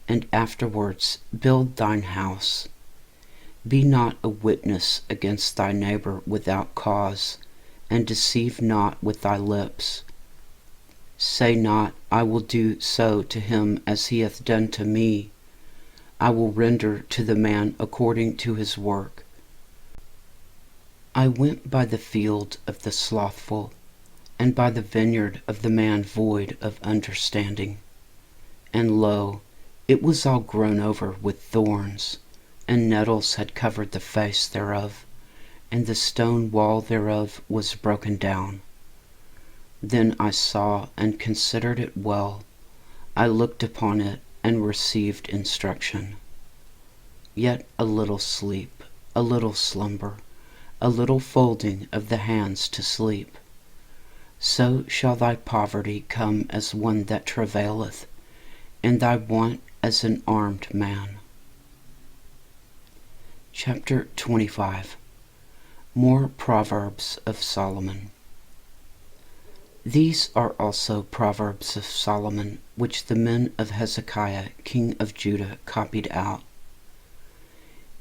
and afterwards build thine house. Be not a witness against thy neighbor without cause, and deceive not with thy lips. Say not, I will do so to him as he hath done to me. I will render to the man according to his work. I went by the field of the slothful, and by the vineyard of the man void of understanding. And lo, it was all grown over with thorns, and nettles had covered the face thereof, and the stone wall thereof was broken down. Then I saw and considered it well. I looked upon it and received instruction. Yet a little sleep, a little slumber, a little folding of the hands to sleep. So shall thy poverty come as one that travaileth, and thy want as an armed man. Chapter 25. More Proverbs of Solomon. These are also Proverbs of Solomon, which the men of Hezekiah king of Judah copied out.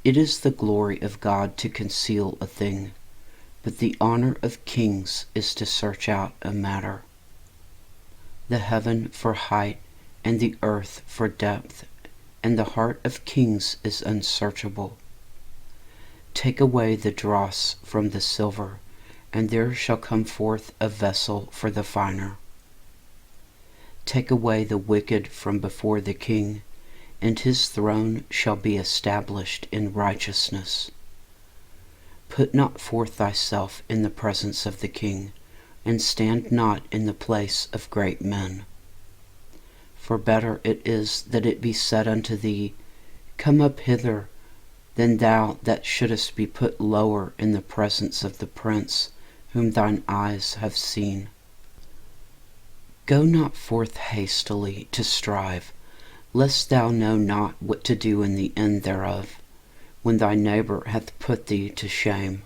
It is the glory of God to conceal a thing, but the honor of kings is to search out a matter. The heaven for height, and the earth for depth, and the heart of kings is unsearchable. Take away the dross from the silver, and there shall come forth a vessel for the finer. Take away the wicked from before the king, and his throne shall be established in righteousness. Put not forth thyself in the presence of the king, and stand not in the place of great men. For better it is that it be said unto thee, Come up hither, than thou that shouldest be put lower in the presence of the prince whom thine eyes have seen. Go not forth hastily to strive, lest thou know not what to do in the end thereof, when thy neighbor hath put thee to shame.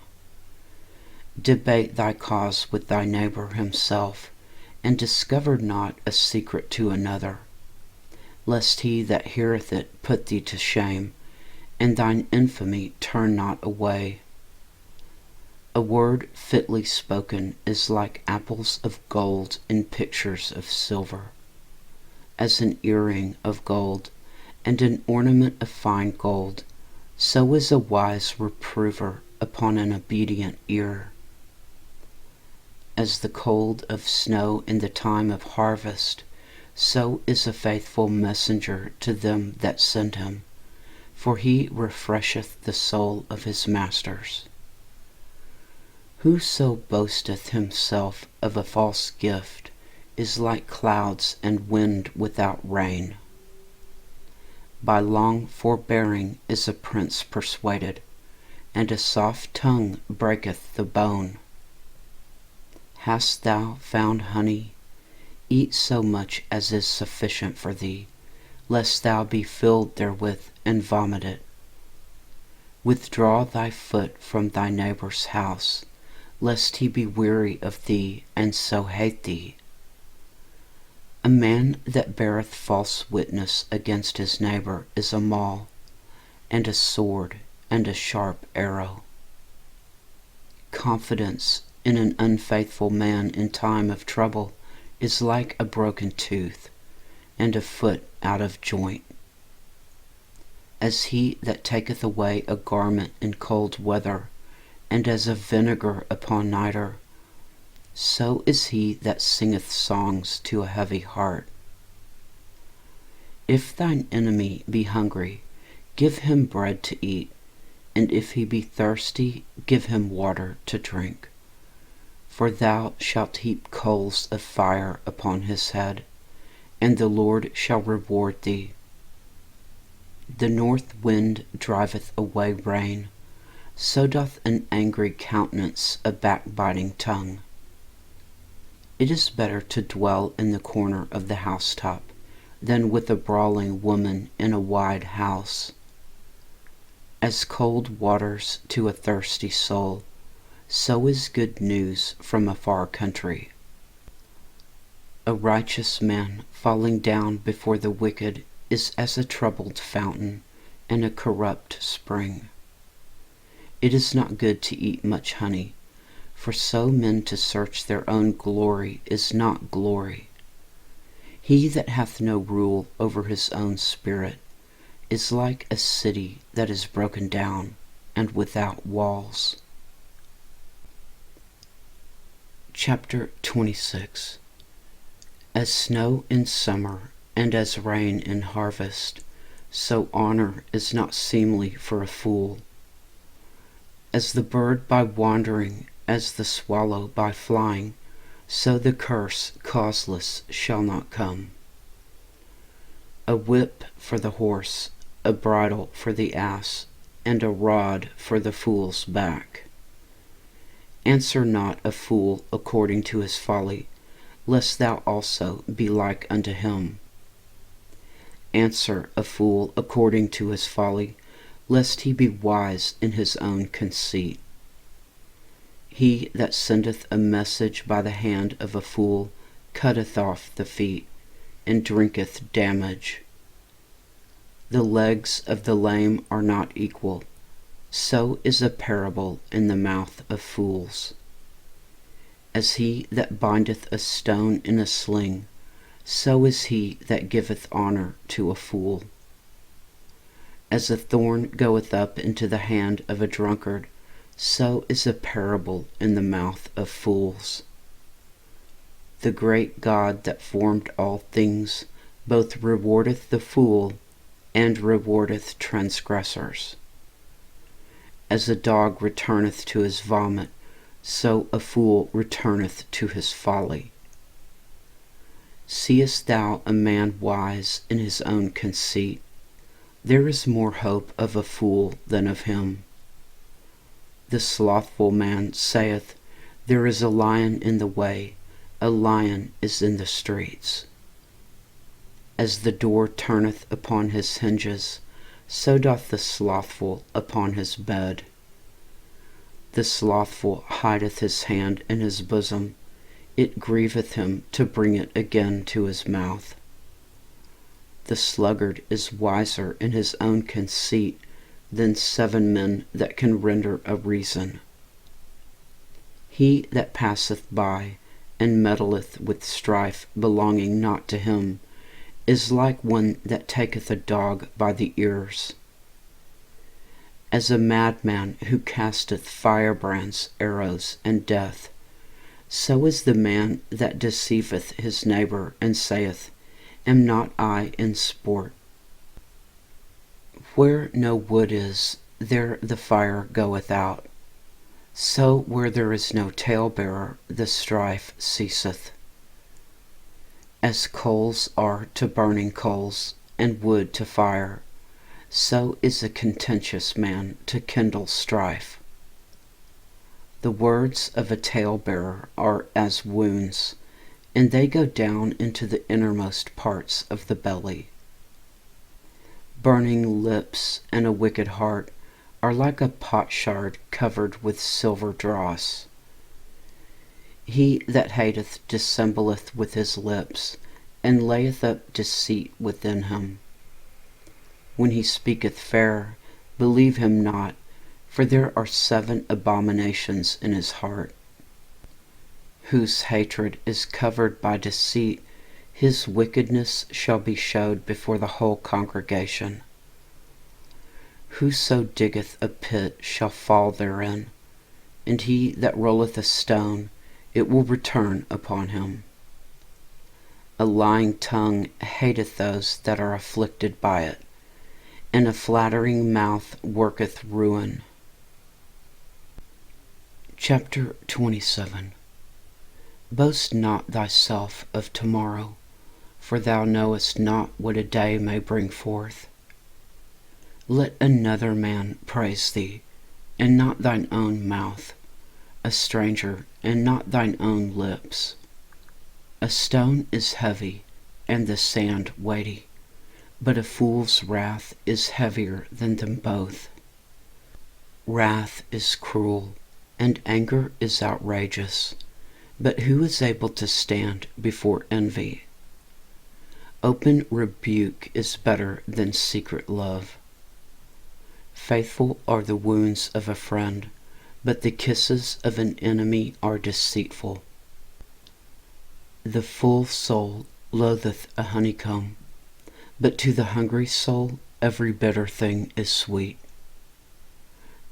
Debate thy cause with thy neighbor himself, and discover not a secret to another, lest he that heareth it put thee to shame, and thine infamy turn not away. A word fitly spoken is like apples of gold in pictures of silver, as an earring of gold, and an ornament of fine gold, so is a wise reprover upon an obedient ear. As the cold of snow in the time of harvest, so is a faithful messenger to them that send him, for he refresheth the soul of his masters. Whoso boasteth himself of a false gift is like clouds and wind without rain. By long forbearing is a prince persuaded, and a soft tongue breaketh the bone. Hast thou found honey? Eat so much as is sufficient for thee, lest thou be filled therewith and vomit it. Withdraw thy foot from thy neighbor's house, lest he be weary of thee and so hate thee. A man that beareth false witness against his neighbor is a maul, and a sword, and a sharp arrow. Confidence in an unfaithful man in time of trouble is like a broken tooth, and a foot out of joint. As he that taketh away a garment in cold weather, and as a vinegar upon nitre, so is he that singeth songs to a heavy heart. If thine enemy be hungry, give him bread to eat, and if he be thirsty, give him water to drink. For thou shalt heap coals of fire upon his head, and the Lord shall reward thee. The north wind driveth away rain, so doth an angry countenance a backbiting tongue. It is better to dwell in the corner of the housetop than with a brawling woman in a wide house. As cold waters to a thirsty soul, so is good news from a far country. A righteous man falling down before the wicked is as a troubled fountain and a corrupt spring. It is not good to eat much honey, for so men to search their own glory is not glory. He that hath no rule over his own spirit is like a city that is broken down and without walls. Chapter 26. As snow in summer and as rain in harvest, so honor is not seemly for a fool. As the bird by wandering, as the swallow by flying, so the curse causeless shall not come. A whip for the horse, a bridle for the ass, and a rod for the fool's back. Answer not a fool according to his folly, lest thou also be like unto him. Answer a fool according to his folly, lest he be wise in his own conceit. He that sendeth a message by the hand of a fool cutteth off the feet, and drinketh damage. The legs of the lame are not equal, so is a parable in the mouth of fools. As he that bindeth a stone in a sling, so is he that giveth honor to a fool. As a thorn goeth up into the hand of a drunkard, so is a parable in the mouth of fools. The great God that formed all things both rewardeth the fool and rewardeth transgressors. As a dog returneth to his vomit, so a fool returneth to his folly. Seest thou a man wise in his own conceit? There is more hope of a fool than of him. The slothful man saith, There is a lion in the way, a lion is in the streets. As the door turneth upon his hinges, so doth the slothful upon his bed. The slothful hideth his hand in his bosom, it grieveth him to bring it again to his mouth. The sluggard is wiser in his own conceit than 7 men that can render a reason. He that passeth by and meddleth with strife belonging not to him is like one that taketh a dog by the ears. As a madman who casteth firebrands, arrows, and death, so is the man that deceiveth his neighbor and saith, Am not I in sport? Where no wood is, there the fire goeth out. So where there is no talebearer, the strife ceaseth. As coals are to burning coals, and wood to fire, so is a contentious man to kindle strife. The words of a talebearer are as wounds, and they go down into the innermost parts of the belly. Burning lips and a wicked heart are like a potsherd covered with silver dross. He that hateth dissembleth with his lips, and layeth up deceit within him. When he speaketh fair, believe him not, for there are 7 abominations in his heart. Whose hatred is covered by deceit, his wickedness shall be showed before the whole congregation. Whoso diggeth a pit shall fall therein, and he that rolleth a stone, it will return upon him. A lying tongue hateth those that are afflicted by it, and a flattering mouth worketh ruin. Chapter 27. Boast not thyself of tomorrow, for thou knowest not what a day may bring forth. Let another man praise thee, and not thine own mouth, a stranger, and not thine own lips. A stone is heavy, and the sand weighty, but a fool's wrath is heavier than them both. Wrath is cruel, and anger is outrageous, But who is able to stand before envy? Open rebuke is better than secret love. Faithful are the wounds of a friend, but the kisses of an enemy are deceitful. The full soul loatheth a honeycomb, but to the hungry soul every bitter thing is sweet.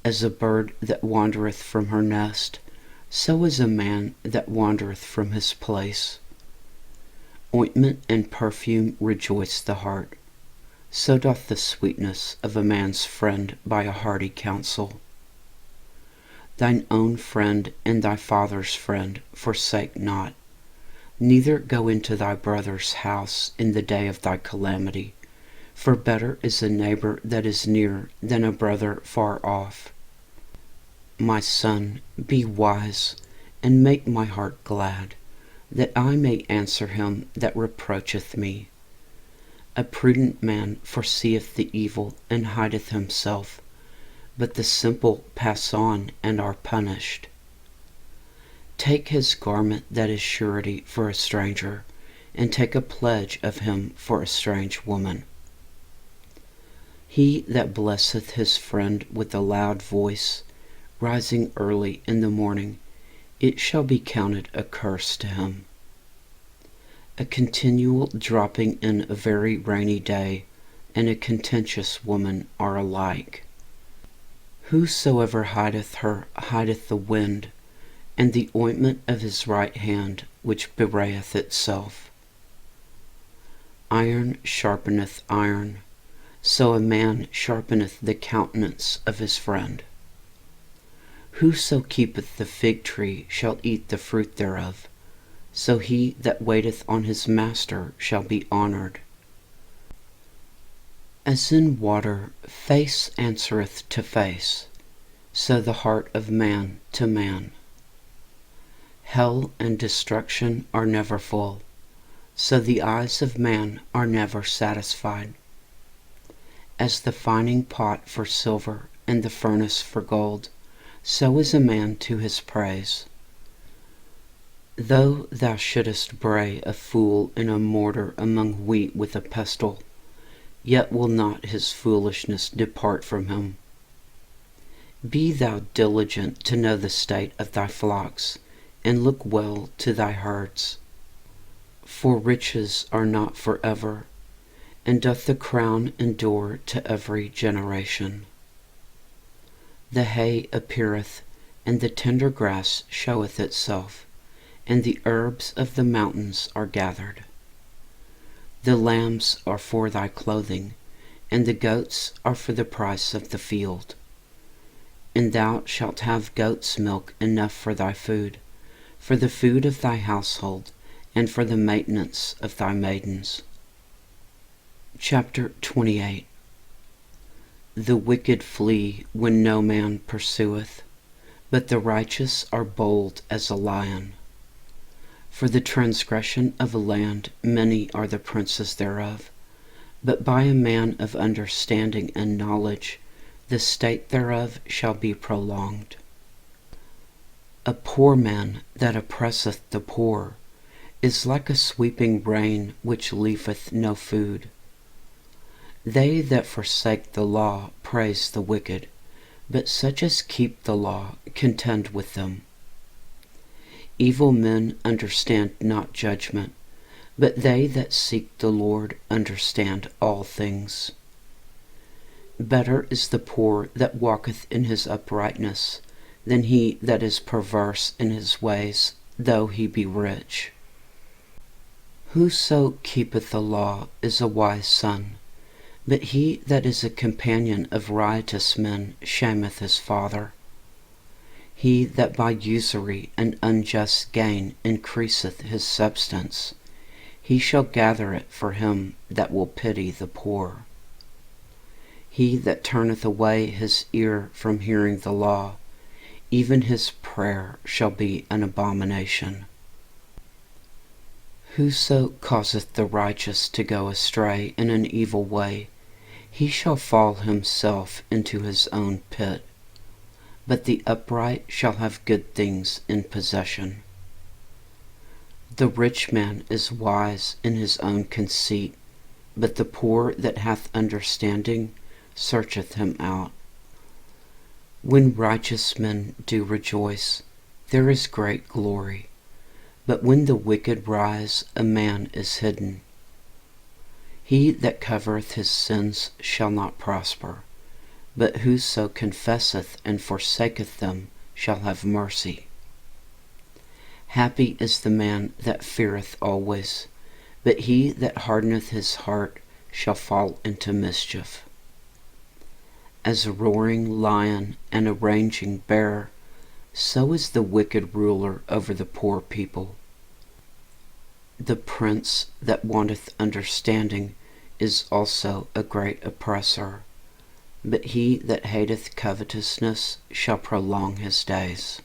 As a bird that wandereth from her nest, so is a man that wandereth from his place. Ointment and perfume rejoice the heart, so doth the sweetness of a man's friend by a hearty counsel. Thine own friend and thy father's friend forsake not, neither go into thy brother's house in the day of thy calamity, for better is a neighbor that is near than a brother far off. My son, be wise, and make my heart glad, that I may answer him that reproacheth me. A prudent man foreseeth the evil, and hideth himself, but the simple pass on and are punished. Take his garment that is surety for a stranger, and take a pledge of him for a strange woman. He that blesseth his friend with a loud voice, rising early in the morning, it shall be counted a curse to him. A continual dropping in a very rainy day, and a contentious woman are alike. Whosoever hideth her hideth the wind, and the ointment of his right hand which bewrayeth itself. Iron sharpeneth iron, so a man sharpeneth the countenance of his friend. Whoso keepeth the fig tree shall eat the fruit thereof, so he that waiteth on his master shall be honored. As in water face answereth to face, so the heart of man to man. Hell and destruction are never full, so the eyes of man are never satisfied. As the fining pot for silver and the furnace for gold, so is a man to his praise. Though thou shouldest bray a fool in a mortar among wheat with a pestle, yet will not his foolishness depart from him. Be thou diligent to know the state of thy flocks, and look well to thy herds. For riches are not forever, and doth the crown endure to every generation. The hay appeareth, and the tender grass showeth itself, and the herbs of the mountains are gathered. The lambs are for thy clothing, and the goats are for the price of the field. And thou shalt have goat's milk enough for thy food, for the food of thy household, and for the maintenance of thy maidens. Chapter 28. The wicked flee when no man pursueth, but the righteous are bold as a lion. For the transgression of a land many are the princes thereof, but by a man of understanding and knowledge the state thereof shall be prolonged. A poor man that oppresseth the poor is like a sweeping rain which leaveth no food. They that forsake the law praise the wicked, but such as keep the law contend with them. Evil men understand not judgment, but they that seek the Lord understand all things. Better is the poor that walketh in his uprightness, than he that is perverse in his ways, though he be rich. Whoso keepeth the law is a wise son, but he that is a companion of riotous men shameth his father. He that by usury and unjust gain increaseth his substance, he shall gather it for him that will pity the poor. He that turneth away his ear from hearing the law, even his prayer shall be an abomination. Whoso causeth the righteous to go astray in an evil way, he shall fall himself into his own pit, but the upright shall have good things in possession. The rich man is wise in his own conceit, but the poor that hath understanding searcheth him out. When righteous men do rejoice, there is great glory, but when the wicked rise, a man is hidden. He that covereth his sins shall not prosper, but whoso confesseth and forsaketh them shall have mercy. Happy is the man that feareth always, but he that hardeneth his heart shall fall into mischief. As a roaring lion and a raging bear, so is the wicked ruler over the poor people. The prince that wanteth understanding is also a great oppressor, but he that hateth covetousness shall prolong his days.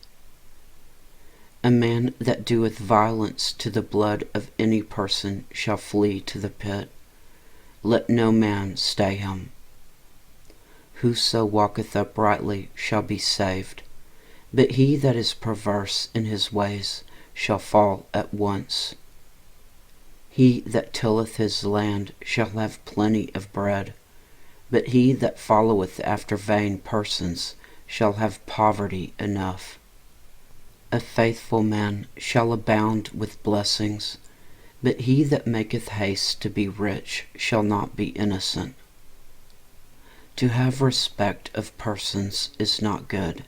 A man that doeth violence to the blood of any person shall flee to the pit. Let no man stay him. Whoso walketh uprightly shall be saved, but he that is perverse in his ways shall fall at once. He that tilleth his land shall have plenty of bread, but he that followeth after vain persons shall have poverty enough. A faithful man shall abound with blessings, but he that maketh haste to be rich shall not be innocent. To have respect of persons is not good,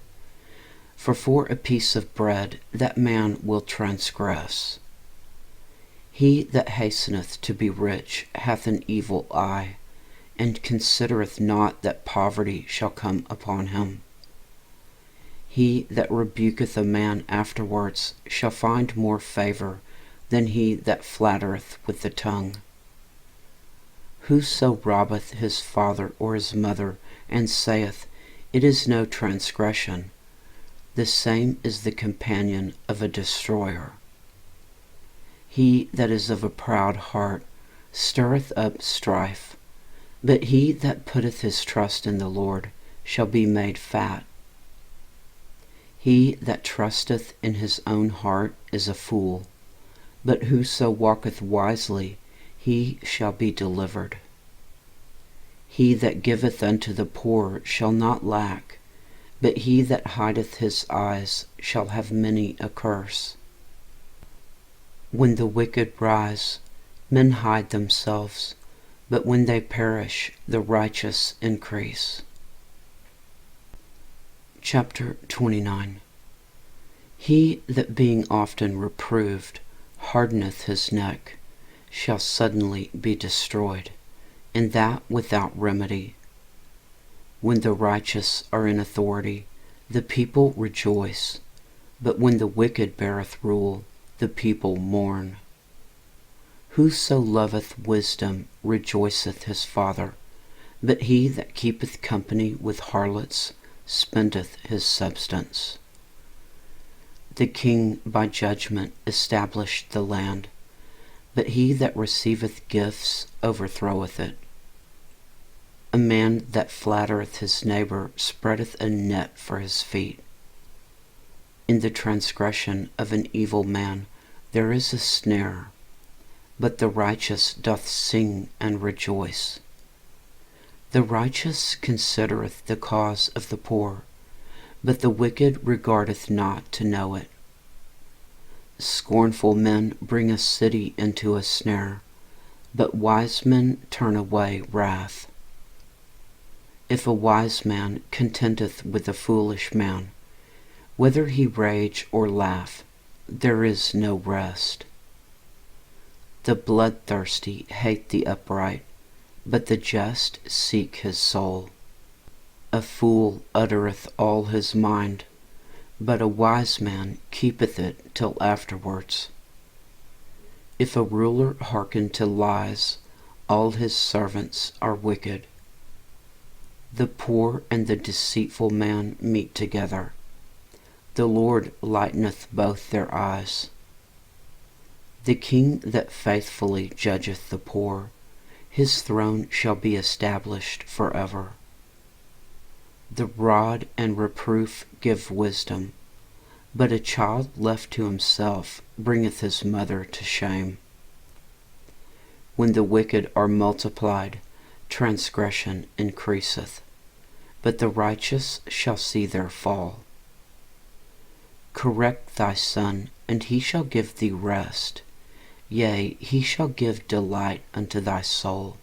for a piece of bread that man will transgress. He that hasteneth to be rich hath an evil eye, and considereth not that poverty shall come upon him. He that rebuketh a man afterwards shall find more favor than he that flattereth with the tongue. Whoso robbeth his father or his mother, and saith, It is no transgression, the same is the companion of a destroyer. He that is of a proud heart stirreth up strife, but he that putteth his trust in the Lord shall be made fat. He that trusteth in his own heart is a fool, but whoso walketh wisely, he shall be delivered. He that giveth unto the poor shall not lack, but he that hideth his eyes shall have many a curse. When the wicked rise, men hide themselves, but when they perish, the righteous increase. Chapter 29. He that being often reproved hardeneth his neck shall suddenly be destroyed, and that without remedy. When the righteous are in authority, the people rejoice, but when the wicked beareth rule, the people mourn. Whoso loveth wisdom rejoiceth his father, but he that keepeth company with harlots spendeth his substance. The king by judgment established the land, but he that receiveth gifts overthroweth it. A man that flattereth his neighbor spreadeth a net for his feet. In the transgression of an evil man there is a snare, but the righteous doth sing and rejoice. The righteous considereth the cause of the poor, but the wicked regardeth not to know it. Scornful men bring a city into a snare, but wise men turn away wrath. If a wise man contendeth with a foolish man, whether he rage or laugh, there is no rest. The bloodthirsty hate the upright, but the just seek his soul. A fool uttereth all his mind, but a wise man keepeth it till afterwards. If a ruler hearken to lies, all his servants are wicked. The poor and the deceitful man meet together. The Lord lighteneth both their eyes. The king that faithfully judgeth the poor, his throne shall be established forever. The rod and reproof give wisdom, but a child left to himself bringeth his mother to shame. When the wicked are multiplied, transgression increaseth, but the righteous shall see their fall. Correct thy son, and he shall give thee rest. Yea, he shall give delight unto thy soul.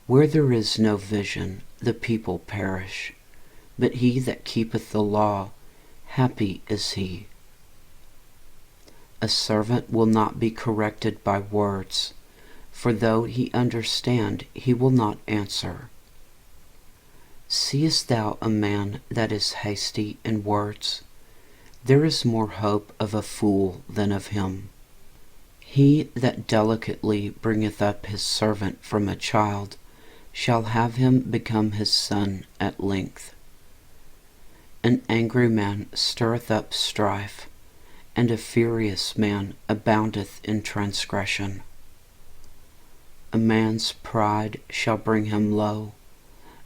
Where there is no vision, the people perish, but he that keepeth the law, happy is he. A servant will not be corrected by words, for though he understand, he will not answer. Seest thou a man that is hasty in words? There is more hope of a fool than of him. He that delicately bringeth up his servant from a child shall have him become his son at length. An angry man stirreth up strife, and a furious man aboundeth in transgression. A man's pride shall bring him low,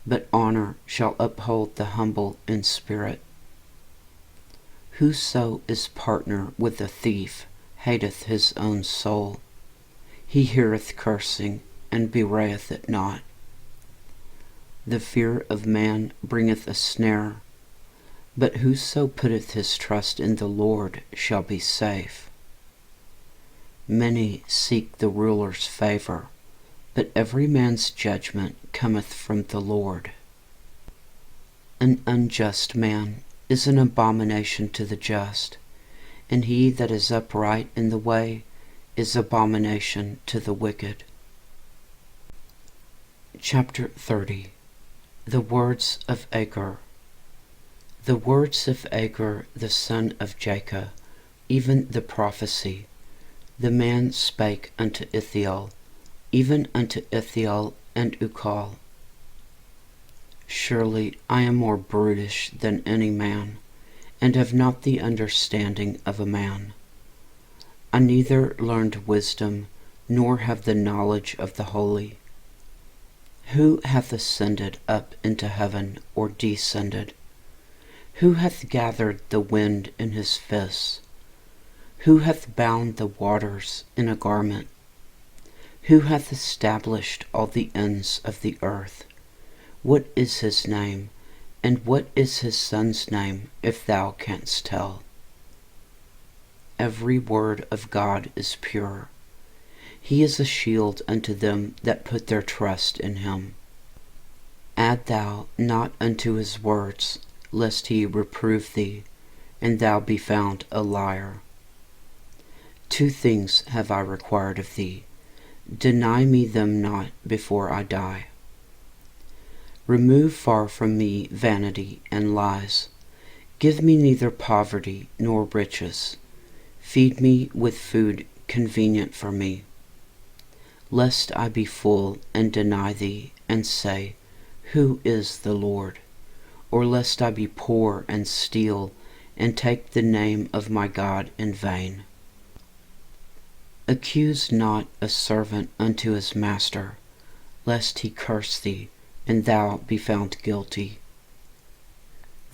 but honor shall uphold the humble in spirit. Whoso is partner with a thief hateth his own soul. He heareth cursing, and bewrayeth it not. The fear of man bringeth a snare, but whoso putteth his trust in the Lord shall be safe. Many seek the ruler's favor, but every man's judgment cometh from the Lord. An unjust man is an abomination to the just, and he that is upright in the way is abomination to the wicked. Chapter 30. The words of Agur. The words of Agur the son of Jacob, even the prophecy. The man spake unto Ithiel, even unto Ithiel and Ukal. Surely I am more brutish than any man, and have not the understanding of a man. I neither learned wisdom, nor have the knowledge of the holy. Who hath ascended up into heaven, or descended? Who hath gathered the wind in his fists? Who hath bound the waters in a garment? Who hath established all the ends of the earth? What is his name, and what is his son's name, if thou canst tell? Every word of God is pure. He is a shield unto them that put their trust in him. Add thou not unto his words, lest he reprove thee, and thou be found a liar. 2 things have I required of thee. Deny me them not before I die. Remove far from me vanity and lies. Give me neither poverty nor riches. Feed me with food convenient for me. Lest I be full and deny thee, and say, Who is the Lord? Or lest I be poor and steal, and take the name of my God in vain. Accuse not a servant unto his master, lest he curse thee, and thou be found guilty.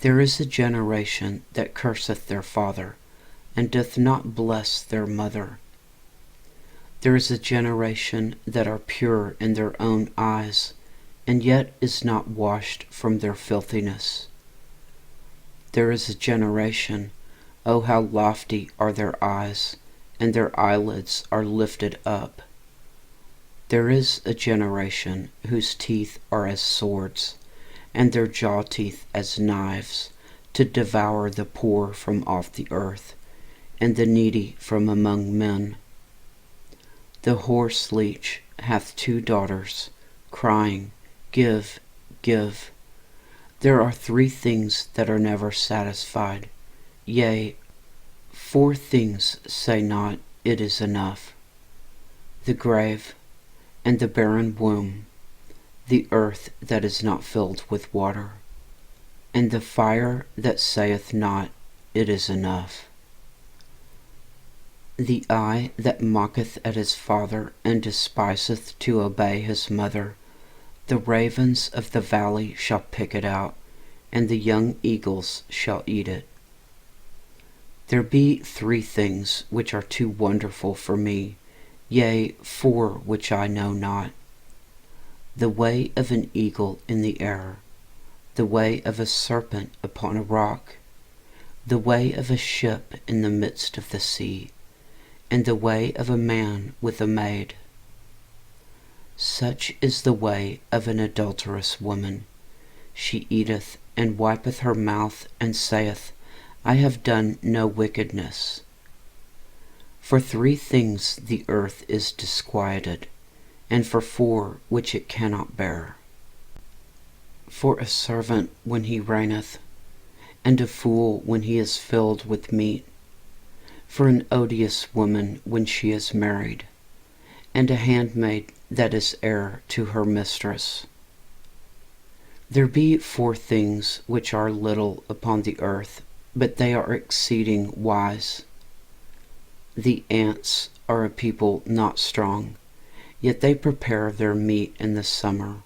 There is a generation that curseth their father, and doth not bless their mother. There is a generation that are pure in their own eyes, and yet is not washed from their filthiness. There is a generation, O how lofty are their eyes, and their eyelids are lifted up. There is a generation whose teeth are as swords, and their jaw teeth as knives, to devour the poor from off the earth, and the needy from among men. The horse leech hath 2 daughters, crying, Give, give. There are 3 things that are never satisfied, yea, 4 things say not, It is enough. The grave, and the barren womb, the earth that is not filled with water, and the fire that saith not, It is enough. The eye that mocketh at his father, and despiseth to obey his mother, the ravens of the valley shall pick it out, and the young eagles shall eat it. There be 3 things which are too wonderful for me, yea, 4 which I know not. The way of an eagle in the air, the way of a serpent upon a rock, the way of a ship in the midst of the sea, and the way of a man with a maid. Such is the way of an adulterous woman. She eateth, and wipeth her mouth, and saith, I have done no wickedness. For 3 things the earth is disquieted, and for 4 which it cannot bear. For a servant when he reigneth, and a fool when he is filled with meat, for an odious woman when she is married, and a handmaid that is heir to her mistress. There be 4 things which are little upon the earth, but they are exceeding wise. The ants are a people not strong, yet they prepare their meat in the summer.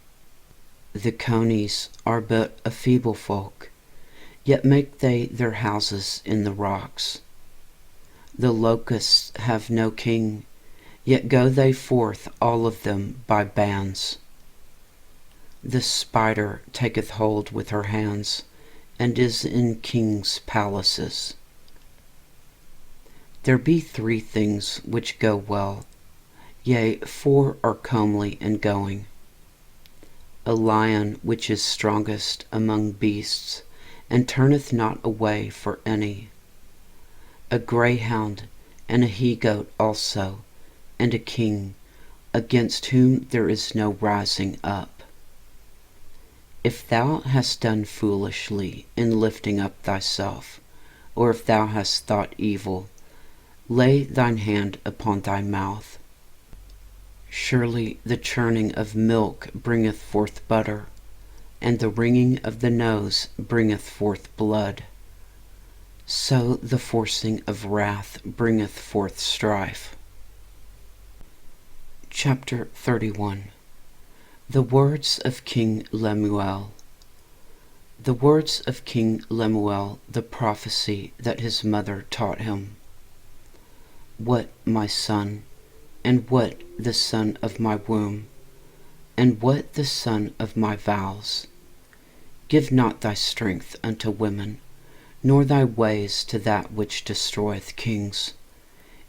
The conies are but a feeble folk, yet make they their houses in the rocks. The locusts have no king, yet go they forth all of them by bands. The spider taketh hold with her hands, and is in kings' palaces. There be 3 things which go well, yea, 4 are comely in going. A lion which is strongest among beasts, and turneth not away for any. A greyhound, and a he-goat also, and a king, against whom there is no rising up. If thou hast done foolishly in lifting up thyself, or if thou hast thought evil, lay thine hand upon thy mouth. Surely the churning of milk bringeth forth butter, and the wringing of the nose bringeth forth blood. So the forcing of wrath bringeth forth strife. Chapter 31. The words of King Lemuel. The words of King Lemuel, the prophecy that his mother taught him. What, my son, and what the son of my womb, and what the son of my vows? Give not thy strength unto women, nor thy ways to that which destroyeth kings.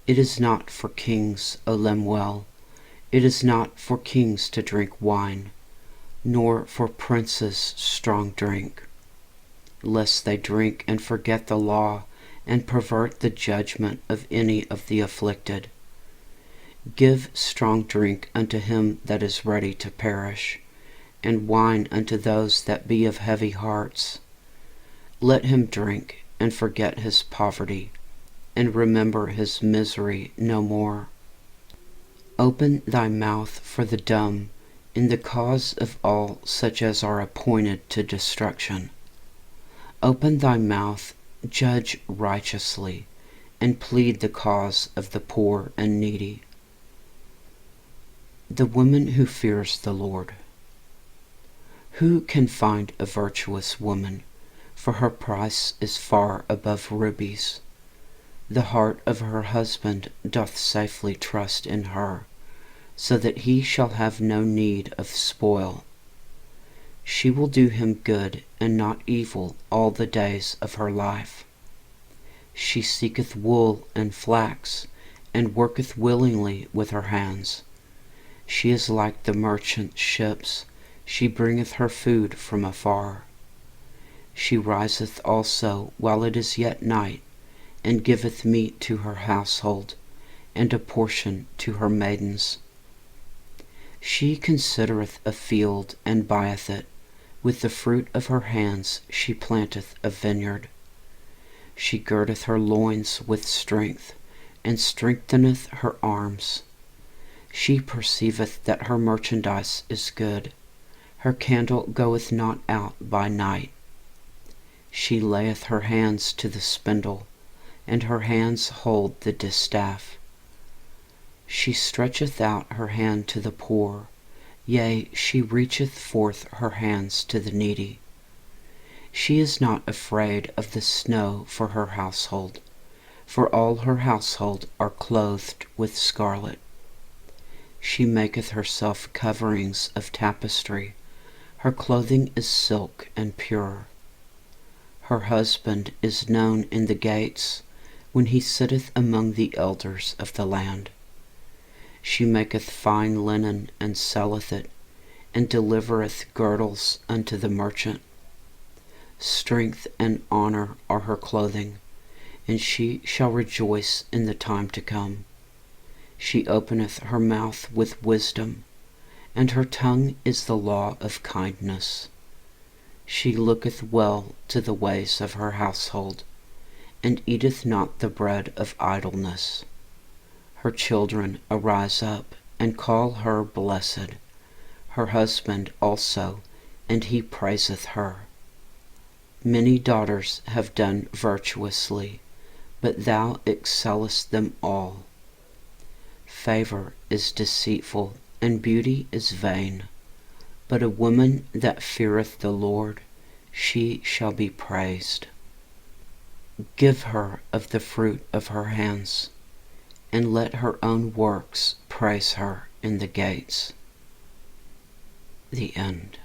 It is not for kings, O Lemuel, it is not for kings to drink wine, nor for princes strong drink, lest they drink and forget the law, and pervert the judgment of any of the afflicted. Give strong drink unto him that is ready to perish, and wine unto those that be of heavy hearts. Let him drink, and forget his poverty, and remember his misery no more. Open thy mouth for the dumb, in the cause of all such as are appointed to destruction. Open thy mouth, judge righteously, and plead the cause of the poor and needy. The woman who fears the Lord. Who can find a virtuous woman? For her price is far above rubies. The heart of her husband doth safely trust in her, so that he shall have no need of spoil. She will do him good and not evil all the days of her life. She seeketh wool and flax, and worketh willingly with her hands. She is like the merchant ships, she bringeth her food from afar. She riseth also while it is yet night, and giveth meat to her household, and a portion to her maidens. She considereth a field, and buyeth it. With the fruit of her hands she planteth a vineyard. She girdeth her loins with strength, and strengtheneth her arms. She perceiveth that her merchandise is good. Her candle goeth not out by night. She layeth her hands to the spindle, and her hands hold the distaff. She stretcheth out her hand to the poor, yea, she reacheth forth her hands to the needy. She is not afraid of the snow for her household, for all her household are clothed with scarlet. She maketh herself coverings of tapestry, her clothing is silk and pure. Her husband is known in the gates, when he sitteth among the elders of the land. She maketh fine linen, and selleth it, and delivereth girdles unto the merchant. Strength and honor are her clothing, and she shall rejoice in the time to come. She openeth her mouth with wisdom, and her tongue is the law of kindness. She looketh well to the ways of her household, and eateth not the bread of idleness. Her children arise up, and call her blessed, her husband also, and he praiseth her. Many daughters have done virtuously, but thou excellest them all. Favor is deceitful, and beauty is vain, but a woman that feareth the Lord, she shall be praised. Give her of the fruit of her hands, and let her own works praise her in the gates. The end.